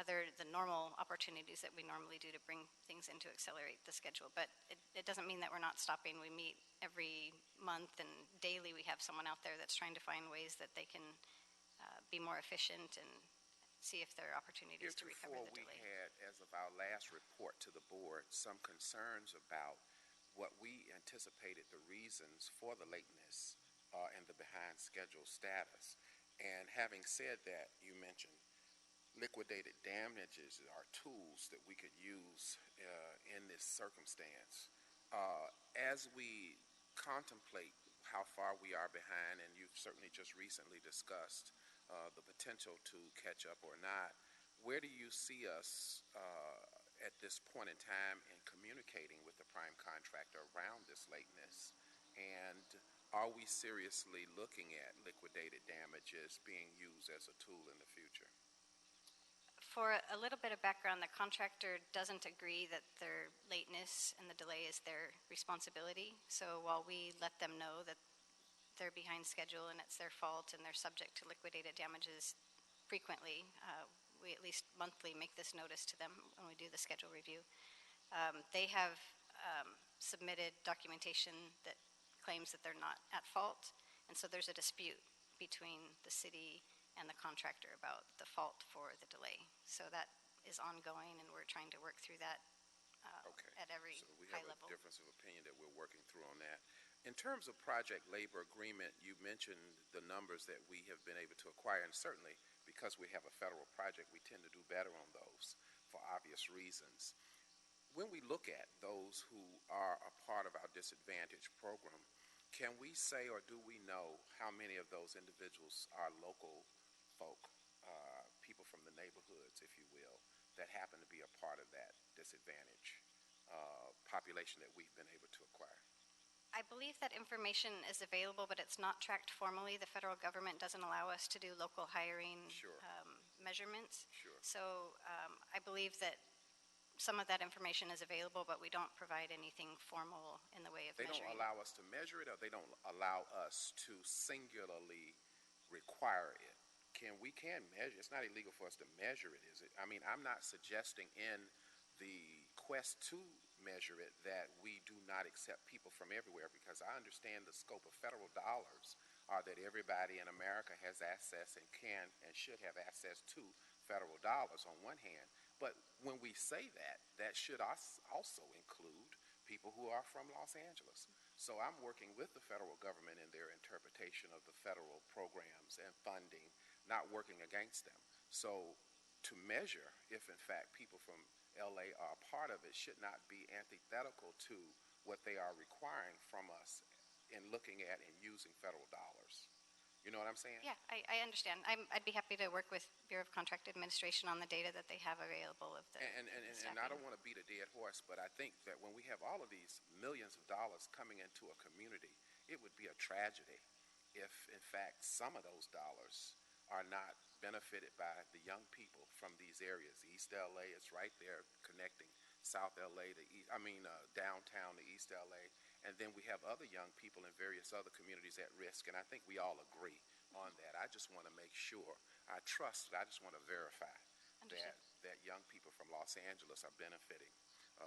the normal opportunities that we normally do to bring things in to accelerate the schedule. But it doesn't mean that we're not stopping. We meet every month, and daily we have someone out there that's trying to find ways that they can be more efficient and see if there are opportunities to recover the delay. We had, as of our last report to the board, some concerns about what we anticipated the reasons for the lateness and the behind schedule status. And having said that, you mentioned liquidated damages are tools that we could use in this circumstance. As we contemplate how far we are behind, and you've certainly just recently discussed the potential to catch up or not, where do you see us at this point in time in communicating with the prime contractor around this lateness? And are we seriously looking at liquidated damages being used as a tool in the future? For a little bit of background, the contractor doesn't agree that their lateness and the delay is their responsibility. So while we let them know that they're behind schedule and it's their fault and they're subject to liquidated damages frequently, we at least monthly make this notice to them when we do the schedule review. They have submitted documentation that claims that they're not at fault, and so there's a dispute between the city and the contractor about the fault for the delay. So that is ongoing, and we're trying to work through that at every so we high have level. A difference of opinion that we're working through on that. In terms of project labor agreement, you mentioned the numbers that we have been able to acquire, and certainly because we have a federal project, we tend to do better on those for obvious reasons. When we look at those who are a part of our disadvantaged program, can we say, or do we know how many of those individuals are local folk, people from the neighborhoods, if you will, that happen to be a part of that disadvantaged population that we've been able to acquire? I believe that information is available, but it's not tracked formally. The federal government doesn't allow us to do local hiring measurements. Sure. So I believe that some of that information is available, but we don't provide anything formal in the way of measuring. They don't allow us to measure it, or they don't allow us to singularly require it? We can measure. It's not illegal for us to measure it, is it? I mean, I'm not suggesting in the quest to measure it that we do not accept people from everywhere, because I understand the scope of federal dollars are that everybody in America has access and can and should have access to federal dollars on one hand. But when we say that, that should also include people who are from Los Angeles. So I'm working with the federal government in their interpretation of the federal programs and funding, not working against them. So to measure if, in fact, people from LA are a part of it should not be antithetical to what they are requiring from us in looking at and using federal dollars. You know what I'm saying? Yeah, I understand. I'd be happy to work with Bureau of Contract Administration on the data that they have available of the And I don't want to beat a dead horse, but I think that when we have all of these millions of dollars coming into a community, it would be a tragedy if, in fact, some of those dollars are not benefited by the young people from these areas. East LA is right there connecting South LA to downtown to East LA. And then we have other young people in various other communities at risk, and I think we all agree on that. I just want to make sure, I just want to verify that young people from Los Angeles are benefiting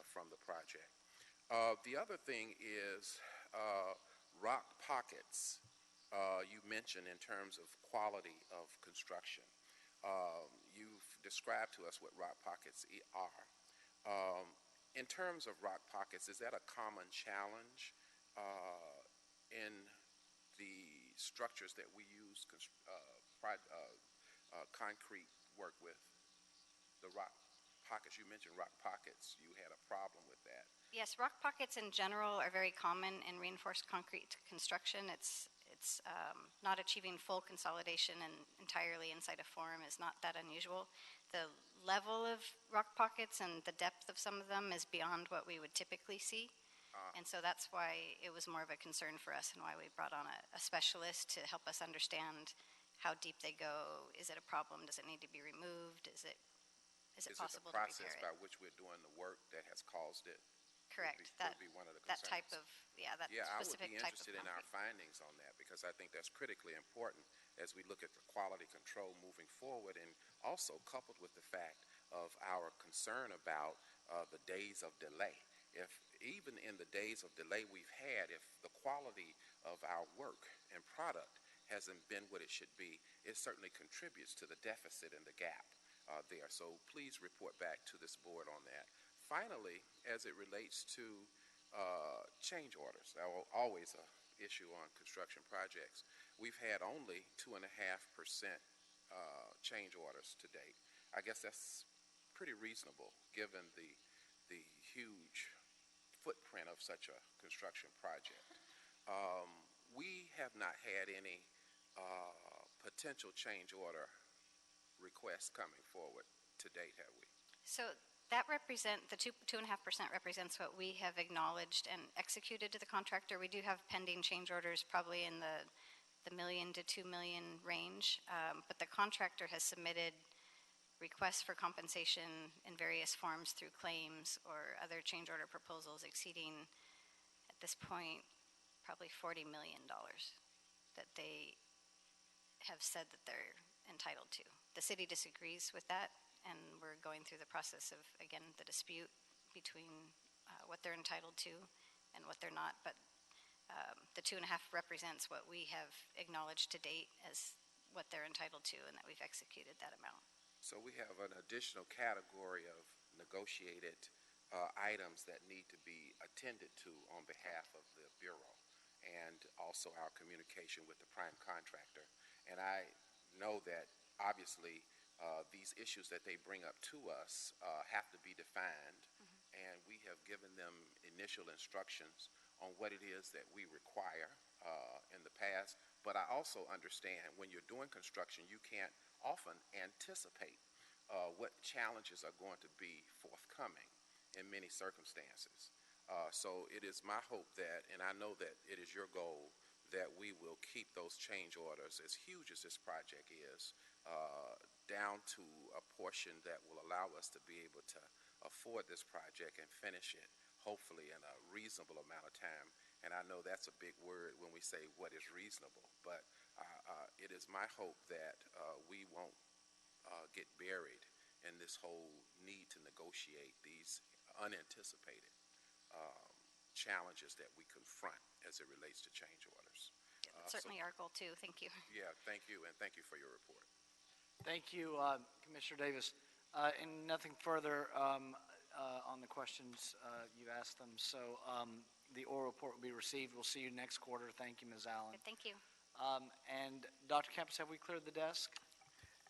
from the project. The other thing is rock pockets. You mentioned in terms of quality of construction. You've described to us what rock pockets are. In terms of rock pockets, is that a common challenge in the structures that we use concrete work with? The rock pockets, you mentioned rock pockets. You had a problem with that. Yes, rock pockets in general are very common in reinforced concrete construction. It's not achieving full consolidation and entirely inside a form is not that unusual. The level of rock pockets and the depth of some of them is beyond what we would typically see. And so that's why it was more of a concern for us and why we brought on a specialist to help us understand how deep they go. Is it a problem? Does it need to be removed? Is it possible to repair it? Is it the process by which we're doing the work that has caused it? Correct. That would be one of the that concerns. type of, that I would specific be type of interested in our findings on that, because I think that's critically important as we look at the quality control moving forward, and also coupled with the fact of our concern about the days of delay. If even in the days of delay we've had, if the quality of our work and product hasn't been what it should be, it certainly contributes to the deficit and the gap there. So please report back to this board on that. Finally, as it relates to change orders, always an issue on construction projects, we've had only 2.5% change orders to date. I guess that's pretty reasonable given the huge footprint of such a construction project. We have not had any potential change order requests coming forward to date, have we? So that the 2.5% represents what we have acknowledged and executed to the contractor. We do have pending change orders probably in the $1 million to $2 million range, but the contractor has submitted requests for compensation in various forms through claims or other change order proposals exceeding, at this point, probably $40 million that they have said that they're entitled to. The city disagrees with that, and we're going through the process of, again, the dispute between what they're entitled to and what they're not, but the 2.5 represents what we have acknowledged to date as what they're entitled to and that we've executed that amount. So we have an additional category of negotiated items that need to be attended to on behalf of the Bureau and also our communication with the prime contractor. And I know that obviously these issues that they bring up to us have to be defined, and we have given them initial instructions on what it is that we require in the past. But I also understand when you're doing construction, you can't often anticipate what challenges are going to be forthcoming in many circumstances. So it is my hope that, and I know that it is your goal, that we will keep those change orders, as huge as this project is, down to a portion that will allow us to be able to afford this project and finish it, hopefully in a reasonable amount of time. And I know that's a big word when we say what is reasonable, but it is my hope that we won't get buried in this whole need to negotiate these unanticipated challenges that we confront as it relates to change orders. Yeah, that's certainly our goal too. Thank you. Yeah, thank you, and thank you for your report. Thank you, Commissioner Davis. And nothing further on the questions you asked them. So the oral report will be received. We'll see you next quarter. Thank you, Ms. Allen. Good, thank you. And Dr. Campos, have we cleared the desk?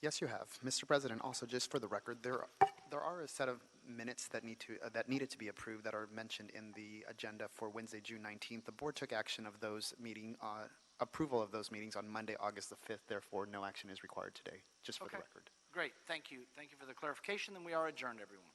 Yes, you have. Mr. President, also just for the record, there are a set of minutes that needed to be approved that are mentioned in the agenda for Wednesday, June 19th. The board took action of those approval of those meetings on Monday, August the 5th. Therefore, no action is required today, just for the record. Great. Thank you. Thank you for the clarification. Then we are adjourned, everyone.